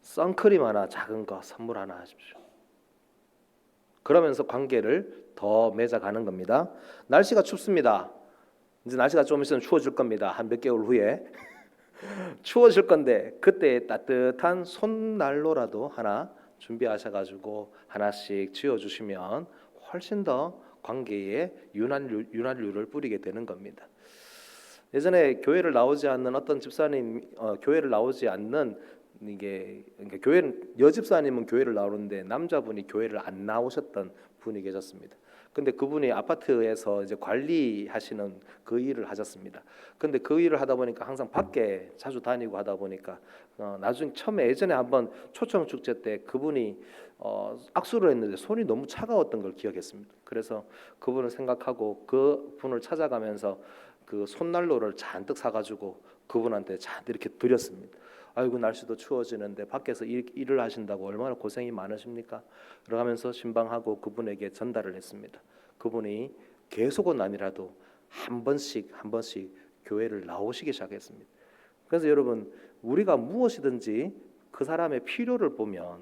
선크림 하나 작은 거 선물 하나 하십시오. 그러면서 관계를 더 맺어가는 겁니다. 날씨가 춥습니다. 이제 날씨가 좀 있으면 추워질 겁니다. 한 몇 개월 후에 추워질 건데 그때 따뜻한 손난로라도 하나 준비하셔가지고 하나씩 쥐어주시면 훨씬 더 관계에 윤활유를 뿌리게 되는 겁니다. 예전에 교회를 나오지 않는 어떤 집사님, 교회를 나오지 않는 이게 그러니까 교회는 여집사님은 교회를 나오는데 남자분이 교회를 안 나오셨던 분이 계셨습니다. 근데 그분이 아파트에서 이제 관리하시는 그 일을 하셨습니다. 근데 그 일을 하다 보니까 항상 밖에 자주 다니고 하다 보니까 나중에 처음에 예전에 한번 초청 축제 때 그분이 악수를 했는데 손이 너무 차가웠던 걸 기억했습니다. 그래서 그분을 생각하고 그 분을 찾아가면서 그 손난로를 잔뜩 사가지고 그분한테 잔뜩 이렇게 드렸습니다. 아이고 날씨도 추워지는데 밖에서 일을 하신다고 얼마나 고생이 많으십니까? 그러면서 신방하고 그분에게 전달을 했습니다. 그분이 계속은 아니라도 한 번씩 교회를 나오시기 시작했습니다. 그래서 여러분 우리가 무엇이든지 그 사람의 필요를 보면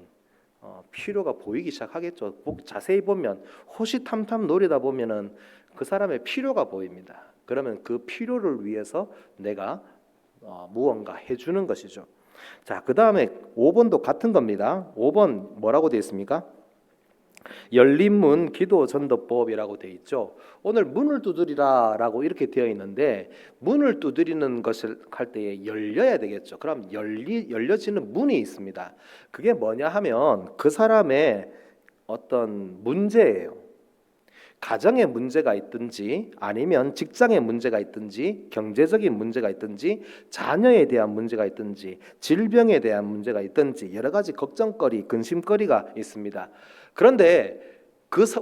필요가 보이기 시작하겠죠. 자세히 보면 호시탐탐 노리다 보면은 그 사람의 필요가 보입니다. 그러면 그 필요를 위해서 내가 무언가 해주는 것이죠. 자, 그 다음에 5번도 같은 겁니다. 5번 뭐라고 되어 있습니까? 열린 문 기도 전도법이라고 되어 있죠. 오늘 문을 두드리라라고 이렇게 되어 있는데 문을 두드리는 것을 할 때에 열려야 되겠죠. 그럼 열려지는 문이 있습니다. 그게 뭐냐 하면 그 사람의 어떤 문제예요. 가정에 문제가 있든지 아니면 직장에 문제가 있든지 경제적인 문제가 있든지 자녀에 대한 문제가 있든지 질병에 대한 문제가 있든지 여러 가지 걱정거리, 근심거리가 있습니다. 그런데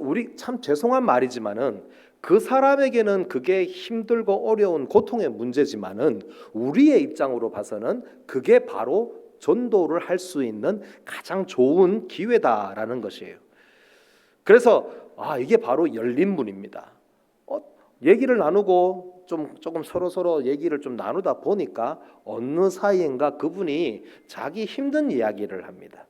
우리 참 죄송한 말이지만은 그 사람에게는 그게 힘들고 어려운 고통의 문제지만은 우리의 입장으로 봐서는 그게 바로 전도를 할 수 있는 가장 좋은 기회다라는 것이에요. 그래서 이게 바로 열린 문입니다. 얘기를 나누고 조금 서로 얘기를 좀 나누다 보니까 어느 사이인가 그분이 자기 힘든 이야기를 합니다.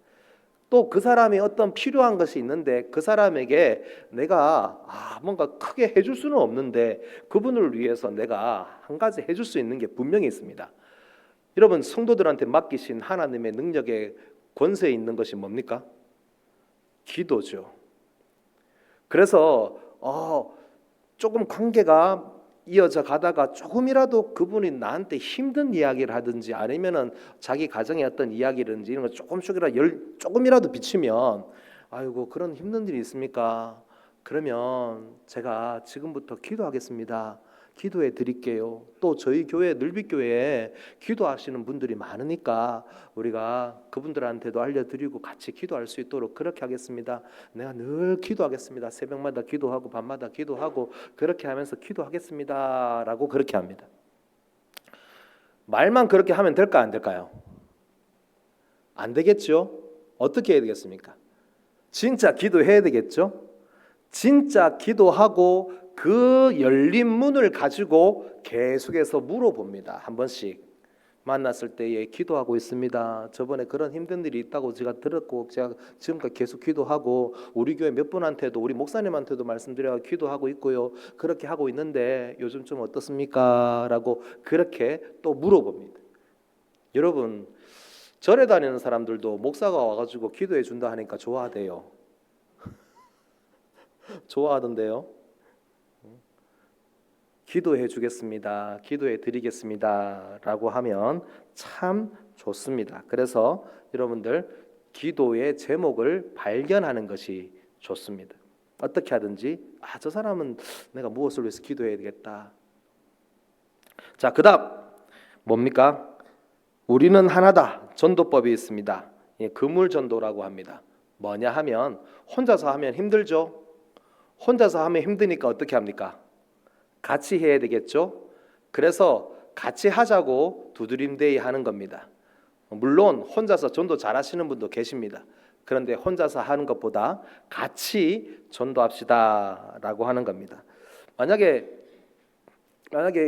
또 그 사람이 어떤 필요한 것이 있는데 그 사람에게 내가 뭔가 크게 해줄 수는 없는데 그분을 위해서 내가 한 가지 해줄 수 있는 게 분명히 있습니다. 여러분 성도들한테 맡기신 하나님의 능력에 권세 있는 것이 뭡니까? 기도죠. 그래서 조금 관계가 이어져 가다가 조금이라도 그분이 나한테 힘든 이야기를 하든지 아니면은 자기 가정의 어떤 이야기든지 이런 거 조금이라도 비치면 아이고 그런 힘든 일이 있습니까? 그러면 제가 지금부터 기도하겠습니다. 기도해 드릴게요. 또 저희 교회 늘빛교회에 기도하시는 분들이 많으니까 우리가 그분들한테도 알려드리고 같이 기도할 수 있도록 그렇게 하겠습니다. 내가 늘 기도하겠습니다. 새벽마다 기도하고 밤마다 기도하고 그렇게 하면서 기도하겠습니다 라고 그렇게 합니다. 말만 그렇게 하면 될까 안 될까요? 안 되겠죠. 어떻게 해야 되겠습니까? 진짜 기도해야 되겠죠. 진짜 기도하고 그 열린 문을 가지고 계속해서 물어봅니다. 한 번씩 만났을 때에 기도하고 있습니다. 저번에 그런 힘든 일이 있다고 제가 들었고 제가 지금까지 계속 기도하고 우리 교회 몇 분한테도 우리 목사님한테도 말씀드려 기도하고 있고요. 그렇게 하고 있는데 요즘 좀 어떻습니까? 라고 그렇게 또 물어봅니다. 여러분 절에 다니는 사람들도 목사가 와가지고 기도해 준다 하니까 좋아하대요. 좋아하던데요. 기도해 주겠습니다. 기도해 드리겠습니다. 라고 하면 참 좋습니다. 그래서 여러분들 기도의 제목을 발견하는 것이 좋습니다. 어떻게 하든지 저 사람은 내가 무엇을 위해서 기도해야 되겠다. 자, 그다음 뭡니까? 우리는 하나다. 전도법이 있습니다. 그물 전도라고 합니다. 뭐냐 하면 혼자서 하면 힘들죠. 혼자서 하면 힘드니까 어떻게 합니까? 같이 해야 되겠죠. 그래서 같이 하자고 두드림데이 하는 겁니다. 물론 혼자서 전도 잘하시는 분도 계십니다. 그런데 혼자서 하는 것보다 같이 전도합시다라고 하는 겁니다. 만약에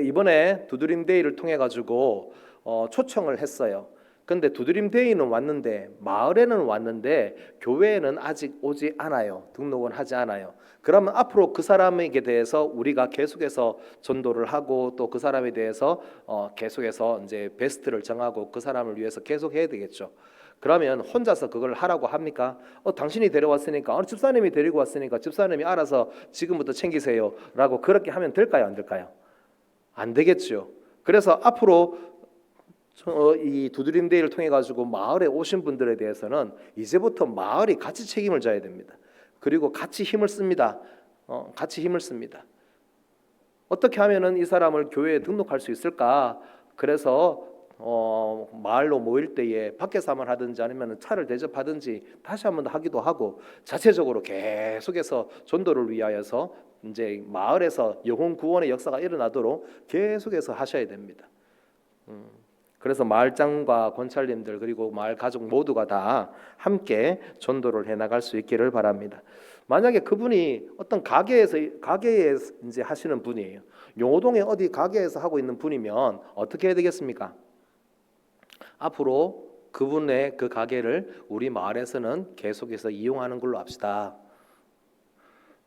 이번에 두드림데이를 통해 가지고 초청을 했어요. 근데 두드림데이는 왔는데 마을에는 왔는데 교회에는 아직 오지 않아요. 등록은 하지 않아요. 그러면 앞으로 그 사람에게 대해서 우리가 계속해서 전도를 하고 또 그 사람에 대해서 계속해서 이제 베스트를 정하고 그 사람을 위해서 계속 해야 되겠죠. 그러면 혼자서 그걸 하라고 합니까? 당신이 데려왔으니까 집사님이 데리고 왔으니까 집사님이 알아서 지금부터 챙기세요라고 그렇게 하면 될까요? 안 될까요? 안 되겠죠. 그래서 앞으로 이 두드림데이를 통해 가지고 마을에 오신 분들에 대해서는 이제부터 마을이 같이 책임을 져야 됩니다. 그리고 같이 힘을 씁니다. 같이 힘을 씁니다. 어떻게 하면은 이 사람을 교회에 등록할 수 있을까? 그래서 마을로 모일 때에 밖에서 한번 하든지 아니면 차를 대접하든지 다시 한번 하기도 하고 자체적으로 계속해서 전도를 위하여서 이제 마을에서 영혼 구원의 역사가 일어나도록 계속해서 하셔야 됩니다. 그래서 마을장과 권찰님들 그리고 마을 가족 모두가 다 함께 전도를 해 나갈 수 있기를 바랍니다. 만약에 그분이 어떤 가게에 이제 하시는 분이에요. 용호동에 어디 가게에서 하고 있는 분이면 어떻게 해야 되겠습니까? 앞으로 그분의 그 가게를 우리 마을에서는 계속해서 이용하는 걸로 합시다.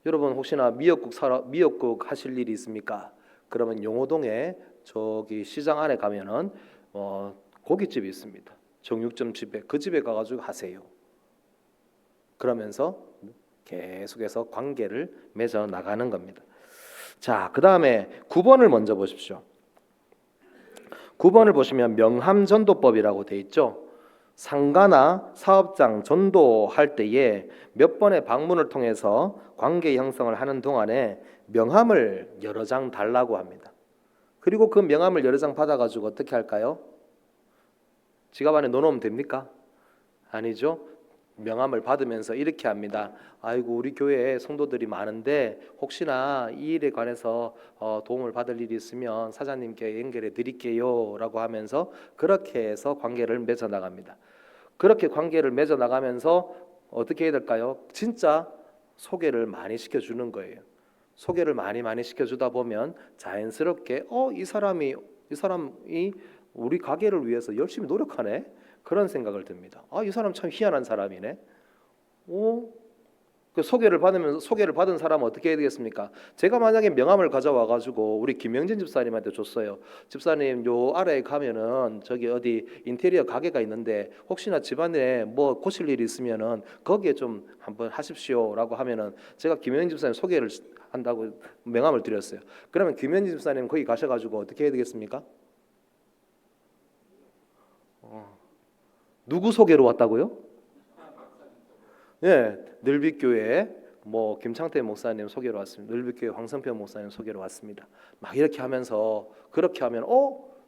여러분 혹시나 미역국 하실 일이 있습니까? 그러면 용호동에 저기 시장 안에 가면은 고깃집이 있습니다. 정육점 집에 그 집에 가가지고 하세요. 그러면서 계속해서 관계를 맺어 나가는 겁니다. 자, 그 다음에 9번을 먼저 보십시오. 9번을 보시면 명함전도법이라고 돼 있죠. 상가나 사업장 전도할 때에 몇 번의 방문을 통해서 관계 형성을 하는 동안에 명함을 여러 장 달라고 합니다. 그리고 그 명함을 여러 장 받아가지고 어떻게 할까요? 지갑 안에 넣어놓으면 됩니까? 아니죠. 명함을 받으면서 이렇게 합니다. 아이고 우리 교회에 성도들이 많은데 혹시나 이 일에 관해서 도움을 받을 일이 있으면 사장님께 연결해 드릴게요 라고 하면서 그렇게 해서 관계를 맺어 나갑니다. 그렇게 관계를 맺어 나가면서 어떻게 해야 될까요? 진짜 소개를 많이 시켜주는 거예요. 소개를 많이 시켜주다 보면 자연스럽게 이 사람이 우리 가게를 위해서 열심히 노력하네 그런 생각을 듭니다. 이 사람 참 희한한 사람이네. 그 소개를 받은 사람은 어떻게 해야 되겠습니까? 제가 만약에 명함을 가져와 가지고 우리 김영진 집사님한테 줬어요. 집사님 요 아래에 가면은 저기 어디 인테리어 가게가 있는데 혹시나 집안에 뭐 고칠 일이 있으면은 거기에 좀 한번 하십시오라고 하면은 제가 김영진 집사님 소개를 한다고 명함을 드렸어요. 그러면 김영진 집사님 거기 가셔가지고 어떻게 해야 되겠습니까? 누구 소개로 왔다고요? 예, 늘빛교회 뭐 김창태 목사님 소개로 왔습니다. 늘빛교회 황성표 목사님 소개로 왔습니다. 막 이렇게 하면서 그렇게 하면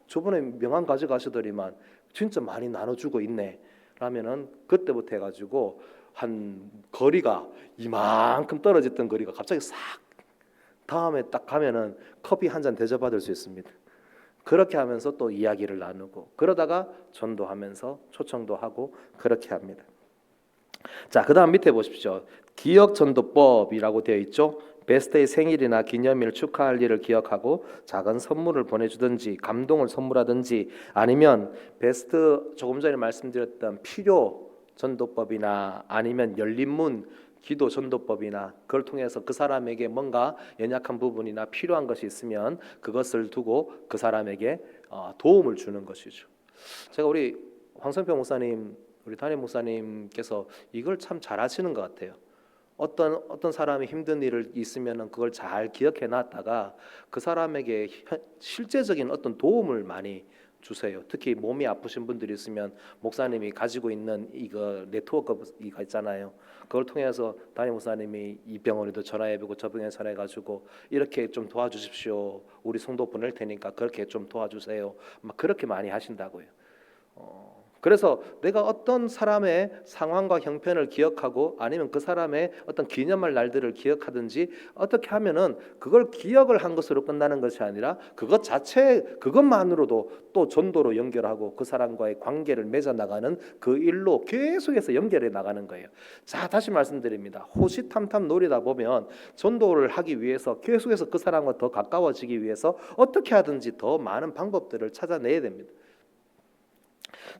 저번에 명함 가져가시더니만 진짜 많이 나눠주고 있네. 라면은 그때부터 해가지고 한 거리가 이만큼 떨어졌던 거리가 갑자기 싹 다음에 딱 가면은 커피 한 잔 대접받을 수 있습니다. 그렇게 하면서 또 이야기를 나누고 그러다가 전도하면서 초청도 하고 그렇게 합니다. 자, 그다음 밑에 보십시오. 기억전도법이라고 되어 있죠. 베스트의 생일이나 기념일 축하할 일을 기억하고 작은 선물을 보내주든지 감동을 선물하든지 아니면 베스트 조금 전에 말씀드렸던 필요 전도법이나 아니면 열린 문 기도 전도법이나 그걸 통해서 그 사람에게 뭔가 연약한 부분이나 필요한 것이 있으면 그것을 두고 그 사람에게 도움을 주는 것이죠. 제가 우리 황성평 목사님 우리 담임 목사님께서 이걸 참 잘하시는 것 같아요. 어떤 사람이 힘든 일을 있으면은 그걸 잘 기억해 놨다가 그 사람에게 실제적인 어떤 도움을 많이 주세요. 특히 몸이 아프신 분들이 있으면 목사님이 가지고 있는 이거 네트워크가 있잖아요. 그걸 통해서 담임 목사님이 이 병원에도 전화해보고 저 병원에 전화해가지고 이렇게 좀 도와주십시오. 우리 성도 보낼 테니까 그렇게 좀 도와주세요. 막 그렇게 많이 하신다고요. 그래서 내가 어떤 사람의 상황과 형편을 기억하고 아니면 그 사람의 어떤 기념할 날들을 기억하든지 어떻게 하면은 그걸 기억을 한 것으로 끝나는 것이 아니라 그것만으로도 또 전도로 연결하고 그 사람과의 관계를 맺어 나가는 그 일로 계속해서 연결해 나가는 거예요. 자, 다시 말씀드립니다. 호시탐탐 노리다 보면 전도를 하기 위해서 계속해서 그 사람과 더 가까워지기 위해서 어떻게 하든지 더 많은 방법들을 찾아내야 됩니다.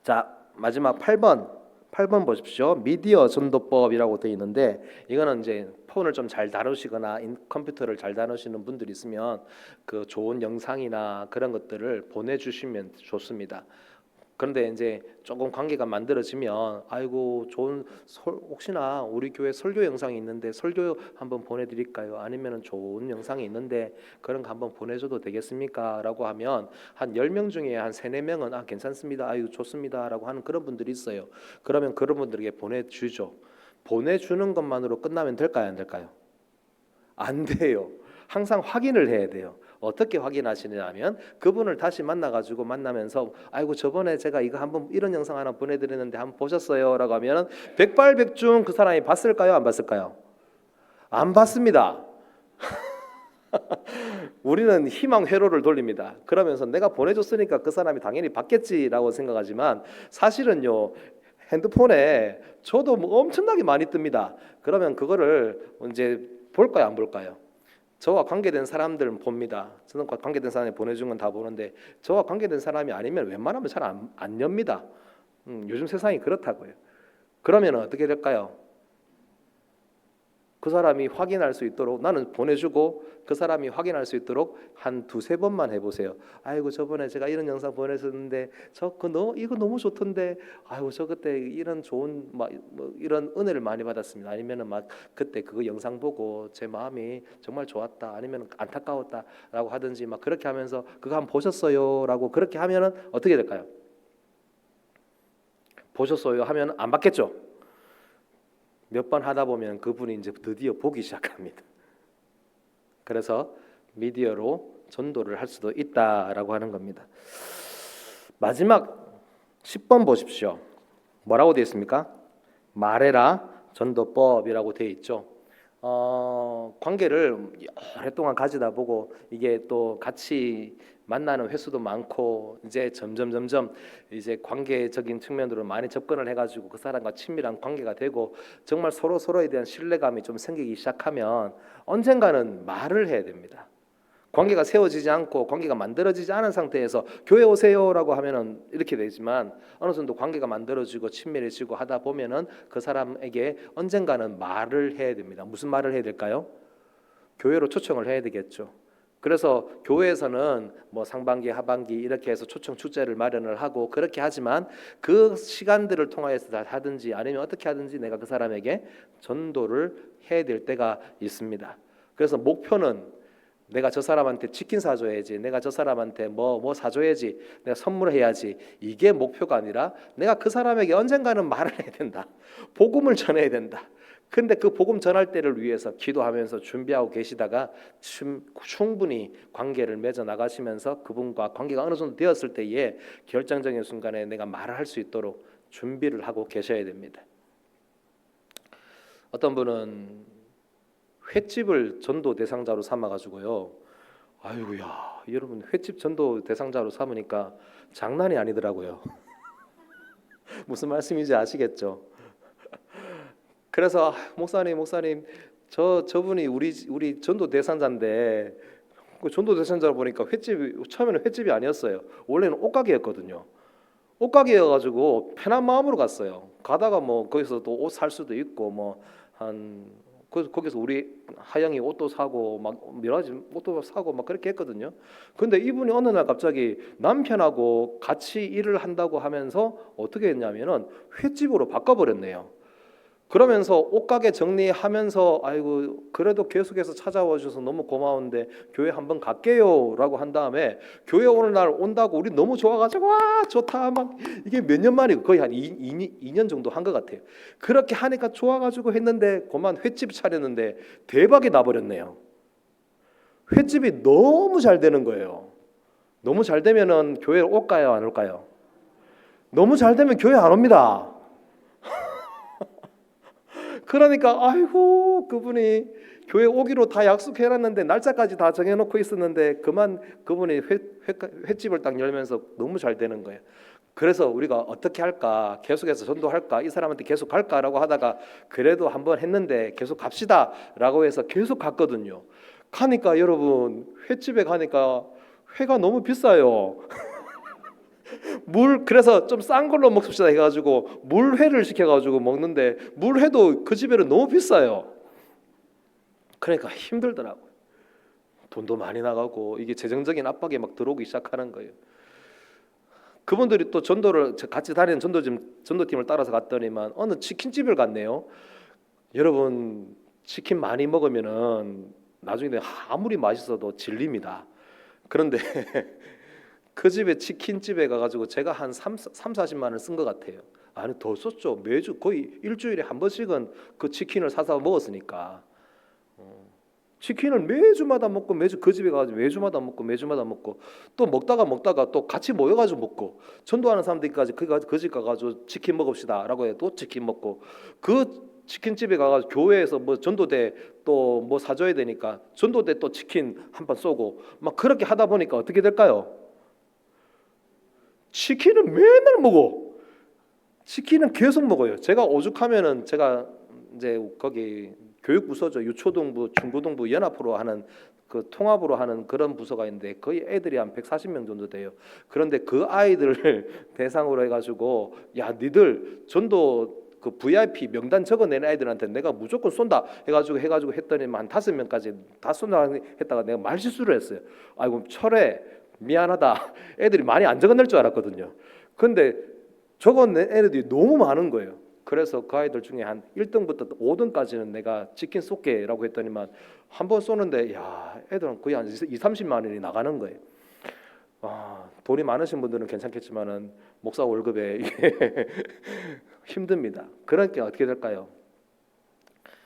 자, 마지막 8번 보십시오. 미디어 전도법이라고 되어 있는데 이거는 이제 폰을 좀 잘 다루시거나 컴퓨터를 잘 다루시는 분들이 있으면 그 좋은 영상이나 그런 것들을 보내주시면 좋습니다. 그런데 이제 조금 관계가 만들어지면 아이고 좋은 혹시나 우리 교회 설교 영상이 있는데 설교 한번 보내드릴까요? 아니면은 좋은 영상이 있는데 그런 거 한번 보내줘도 되겠습니까? 라고 하면 한 10명 중에 한 3, 4명은 아 괜찮습니다. 아유 좋습니다. 라고 하는 그런 분들이 있어요. 그러면 그런 분들에게 보내주죠. 보내주는 것만으로 끝나면 될까요? 안 될까요? 안 돼요. 항상 확인을 해야 돼요. 어떻게 확인하시냐면 그분을 다시 만나면서 아이고 저번에 제가 이거 한번 이런 영상 하나 보내드렸는데 한번 보셨어요? 라고 하면 백발백중 그 사람이 봤을까요? 안 봤을까요? 안 봤습니다. 우리는 희망 회로를 돌립니다. 그러면서 내가 보내줬으니까 그 사람이 당연히 봤겠지라고 생각하지만 사실은요 핸드폰에 저도 뭐 엄청나게 많이 뜹니다. 그러면 그거를 이제 볼까요? 안 볼까요? 저와 관계된 사람들은 봅니다. 저는 관계된 사람이 보내준 건 다 보는데 저와 관계된 사람이 아니면 웬만하면 잘 안 엽니다. 요즘 세상이 그렇다고요. 그러면 어떻게 될까요? 그 사람이 확인할 수 있도록 나는 보내주고 그 사람이 확인할 수 있도록 한 2-3번만 해보세요. 아이고 저번에 제가 이런 영상 보냈었는데 이거 너무 좋던데 아이고 저 그때 이런 좋은 뭐 이런 은혜를 많이 받았습니다. 아니면은 막 그때 그거 영상 보고 제 마음이 정말 좋았다. 아니면 안타까웠다라고 하든지 막 그렇게 하면서 그거 한번 보셨어요라고 그렇게 하면은 어떻게 될까요? 보셨어요 하면 안 받겠죠. 몇 번 하다 보면 그분이 이제 드디어 보기 시작합니다. 그래서 미디어로 전도를 할 수도 있다라고 하는 겁니다. 마지막 10번 보십시오. 뭐라고 되어 있습니까? 말해라 전도법이라고 되어 있죠. 관계를 오랫동안 가지다 보고 이게 또 같이 만나는 횟수도 많고 이제 점점 이제 관계적인 측면으로 많이 접근을 해가지고 그 사람과 친밀한 관계가 되고 정말 서로에 대한 신뢰감이 좀 생기기 시작하면 언젠가는 말을 해야 됩니다. 관계가 세워지지 않고 관계가 만들어지지 않은 상태에서 교회 오세요라고 하면은 이렇게 되지만 어느 정도 관계가 만들어지고 친밀해지고 하다 보면은 그 사람에게 언젠가는 말을 해야 됩니다. 무슨 말을 해야 될까요? 교회로 초청을 해야 되겠죠. 그래서 교회에서는 뭐 상반기, 하반기 이렇게 해서 초청 축제를 마련을 하고 그렇게 하지만 그 시간들을 통하여서 하든지 아니면 어떻게 하든지 내가 그 사람에게 전도를 해야 될 때가 있습니다. 그래서 목표는 내가 저 사람한테 치킨 사줘야지, 내가 저 사람한테 뭐 사줘야지, 내가 선물해야지 이게 목표가 아니라 내가 그 사람에게 언젠가는 말을 해야 된다. 복음을 전해야 된다. 근데 그 복음 전할 때를 위해서 기도하면서 준비하고 계시다가 충분히 관계를 맺어 나가시면서 그분과 관계가 어느 정도 되었을 때에 결정적인 순간에 내가 말을 할 수 있도록 준비를 하고 계셔야 됩니다. 어떤 분은 횟집을 전도 대상자로 삼아가지고요. 아이고야, 여러분 횟집 전도 대상자로 삼으니까 장난이 아니더라고요. 무슨 말씀인지 아시겠죠? 그래서 목사님 저분이 우리 전도 대상자인데 그 전도 대상자로 보니까 처음에는 횟집이 아니었어요. 원래는 옷가게였거든요. 옷가게여가지고 편한 마음으로 갔어요. 가다가 뭐 거기서 또 옷 살 수도 있고 뭐 거기서 우리 하영이 옷도 사고 막 여러 가지 옷도 사고 막 그렇게 했거든요. 근데 이분이 어느 날 갑자기 남편하고 같이 일을 한다고 하면서 어떻게 했냐면은 횟집으로 바꿔버렸네요. 그러면서 옷가게 정리하면서 아이고 그래도 계속해서 찾아와 주셔서 너무 고마운데 교회 한번 갈게요라고 한 다음에 교회 오는 날 온다고 우리 너무 좋아가지고 와 좋다 막 이게 몇 년 만이고 거의 한 2년 정도 한 것 같아요. 그렇게 하니까 좋아가지고 했는데 그만 횟집 차렸는데 대박이 나버렸네요. 횟집이 너무 잘 되는 거예요. 너무 잘 되면은 교회 올까요 안 올까요? 너무 잘 되면 교회 안 옵니다. 그러니까 아이고 그분이 교회 오기로 다 약속해놨는데 날짜까지 다 정해놓고 있었는데 그분이 횟집을 딱 열면서 너무 잘 되는 거예요. 그래서 우리가 어떻게 할까 계속해서 전도할까 이 사람한테 계속 갈까라고 하다가 그래도 한번 했는데 계속 갑시다라고 해서 계속 갔거든요. 가니까 여러분 횟집에 가니까 회가 너무 비싸요. 그래서 좀 싼 걸로 먹읍시다 해가지고 물회를 시켜가지고 먹는데 물회도 그 집에는 너무 비싸요. 그러니까 힘들더라고요. 돈도 많이 나가고 이게 재정적인 압박이 막 들어오기 시작하는 거예요. 그분들이 또 전도를 같이 다니는 전도팀을 따라서 갔더니만 어느 치킨집을 갔네요. 여러분 치킨 많이 먹으면은 나중에 아무리 맛있어도 질립니다. 그런데 그 집에 치킨집에 가가지고 제가 한 40만 원을 쓴 것 같아요. 아니 더 썼죠. 매주 거의 일주일에 한 번씩은 그 치킨을 사서 먹었으니까. 치킨을 매주마다 먹고 매주 그 집에 가가지고 매주마다 먹고 또 먹다가 또 같이 모여가지고 먹고 전도하는 사람들까지 그 집 가가지고 치킨 먹읍시다라고 해 또 치킨 먹고 그 치킨집에 가가지고 교회에서 뭐 전도대 또 뭐 사줘야 되니까 전도대 또 치킨 한 판 쏘고 막 그렇게 하다 보니까 어떻게 될까요? 치킨을 맨날 먹어. 치킨은 계속 먹어요. 제가 오죽하면은 제가 이제 거기 교육부서죠. 유초동부, 중고동부 연합으로 하는 그 통합으로 하는 그런 부서가 있는데 거의 애들이 한 140명 정도 돼요. 그런데 그 아이들을 대상으로 해가지고 야 니들 전도 그 VIP 명단 적어낸 아이들한테 내가 무조건 쏜다 해가지고 했더니 한 5명까지 다 쏜다 했다가 내가 말실수를 했어요. 아이고 철회 미안하다. 애들이 많이 안 적어낼 줄 알았거든요. 근데 적어낸 애들이 너무 많은 거예요. 그래서 그 아이들 중에 한 1등부터 5등까지는 내가 치킨 쏠게라고 했더니만 한 번 쏘는데 야 애들은 거의 한 20-30만 원이 나가는 거예요. 돈이 많으신 분들은 괜찮겠지만은 목사 월급에 이게 힘듭니다. 그러니까 어떻게 될까요?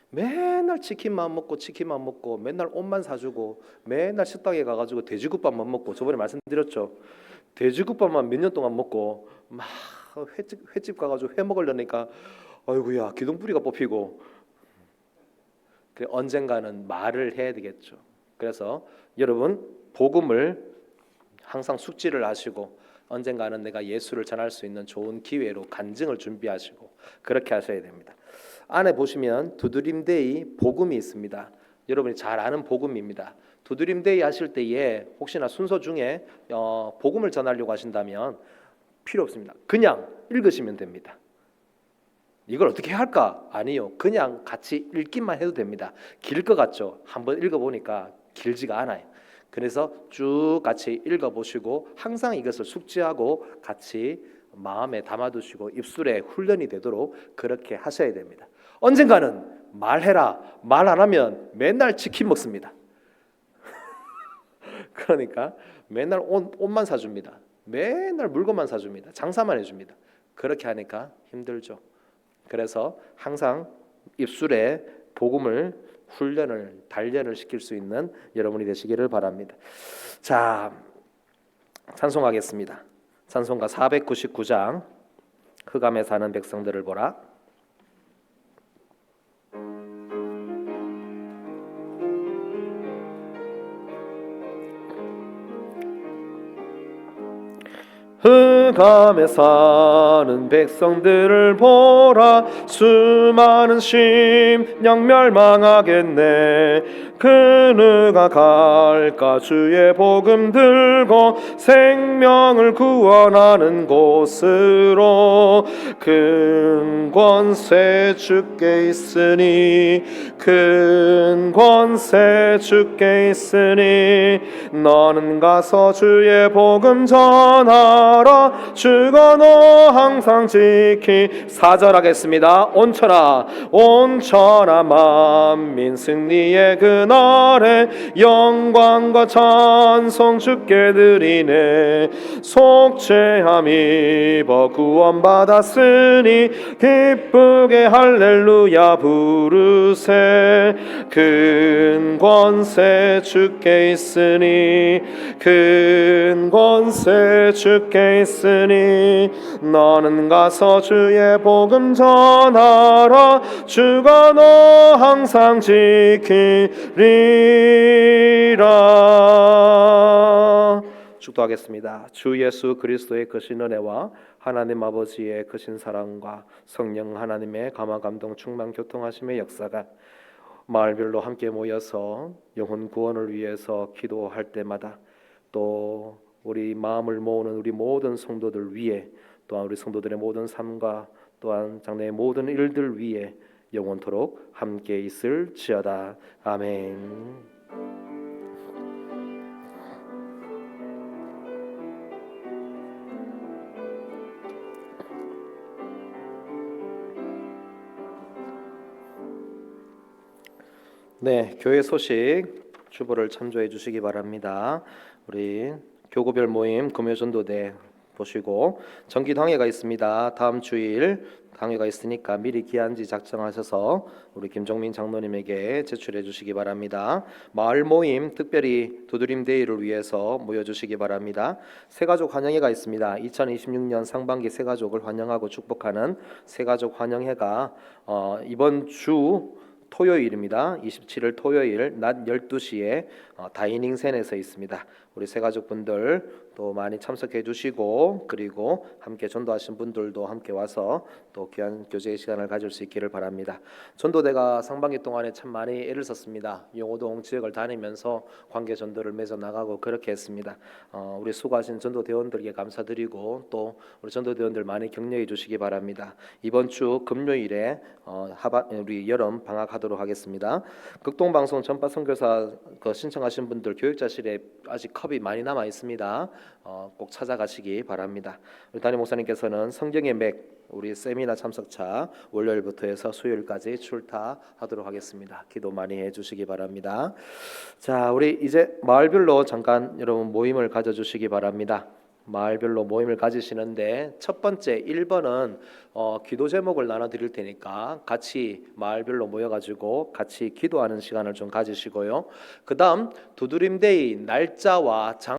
맨날 치킨만 먹고 맨날 옷만 사주고 맨날 식당에 가가지고 돼지국밥만 먹고 저번에 말씀드렸죠. 돼지국밥만 몇 년 동안 먹고 막 횟집 가가지고 회 먹으려니까 아이고야 기둥뿌리가 뽑히고 언젠가는 말을 해야 되겠죠. 그래서 여러분 복음을 항상 숙지를 하시고 언젠가는 내가 예수를 전할 수 있는 좋은 기회로 간증을 준비하시고 그렇게 하셔야 됩니다. 안에 보시면 두드림데이 복음이 있습니다. 여러분이 잘 아는 복음입니다. 두드림데이 하실 때에 혹시나 순서 중에 복음을 전하려고 하신다면 필요 없습니다. 그냥 읽으시면 됩니다. 이걸 어떻게 할까? 아니요. 그냥 같이 읽기만 해도 됩니다. 길 것 같죠? 한번 읽어보니까 길지가 않아요. 그래서 쭉 같이 읽어보시고 항상 이것을 숙지하고 같이 마음에 담아두시고 입술에 훈련이 되도록 그렇게 하셔야 됩니다. 언젠가는 말해라. 말 안 하면 맨날 치킨 먹습니다. 그러니까 맨날 옷만 사줍니다. 맨날 물건만 사줍니다. 장사만 해줍니다. 그렇게 하니까 힘들죠. 그래서 항상 입술에 복음을 단련을 시킬 수 있는 여러분이 되시기를 바랍니다. 자, 찬송하겠습니다. 찬송가 499장 흑암에 사는 백성들을 보라. 흑암에 사는 백성들을 보라. 수많은 심령 멸망하겠네. 그 누가 갈까 주의 복음 들고 생명을 구원하는 곳으로. 큰 권세 주께 있으니 큰 권세 주께 있으니 너는 가서 주의 복음 전하라. 주가 너 항상 지키. 4절 하겠습니다. 온천하 만민 승리의 그날에 영광과 찬송 주께 드리네. 속죄함 입어 구원받았으니 기쁘게 할렐루야 부르세. 큰 권세 주께 있으니 큰 권세 주께 있으니 너는 가서 주의 복음 전하라. 주가 너 항상 지키리라. 축도하겠습니다. 주 예수 그리스도의 크신 은혜와 하나님 아버지의 크신 사랑과 성령 하나님의 감화 감동 충만 교통하심의 역사가 마을별로 함께 모여서 영혼 구원을 위해서 기도할 때마다 또 우리 마음을 모으는 우리 모든 성도들 위해 또한 우리 성도들의 모든 삶과 또한 장래의 모든 일들 위해 영원토록 함께 있을지어다. 아멘. 네, 교회 소식 주보를 참조해 주시기 바랍니다. 우리 교구별 모임 금요전도대 보시고 정기당회가 있습니다. 다음 주일 당회가 있으니까 미리 기한지 작성하셔서 우리 김종민 장로님에게 제출해 주시기 바랍니다. 마을 모임 특별히 두드림 데이를 위해서 모여 주시기 바랍니다. 새가족 환영회가 있습니다. 2026년 상반기 새가족을 환영하고 축복하는 새가족 환영회가 이번 주 토요일입니다. 27일 토요일 낮 12시에 다이닝센에서 있습니다. 우리 새가족분들 또 많이 참석해 주시고 그리고 함께 전도하신 분들도 함께 와서 또 귀한 교제의 시간을 가질 수 있기를 바랍니다. 전도대가 상반기 동안에 참 많이 애를 썼습니다. 용호동 지역을 다니면서 관계 전도를 맺어 나가고 그렇게 했습니다. 우리 수고하신 전도대원들에게 감사드리고 또 우리 전도대원들 많이 격려해 주시기 바랍니다. 이번 주 금요일에 우리 여름 방학하도록 하겠습니다. 극동방송 전파 선교사 신청하신 분들 교육자실에 아직 컵이 많이 남아 있습니다. 꼭 찾아가시기 바랍니다. 우리 담임 목사님께서는 성경의 맥 우리 세미나 참석차 월요일부터 해서 수요일까지 출타하도록 하겠습니다. 기도 많이 해주시기 바랍니다. 자, 우리 이제 마을별로 잠깐 여러분 모임을 가져주시기 바랍니다. 마을별로 모임을 가지시는데 첫 번째 1번은 기도 제목을 나눠드릴 테니까 같이 마을별로 모여가지고 같이 기도하는 시간을 좀 가지시고요. 그 다음 두드림데이 날짜와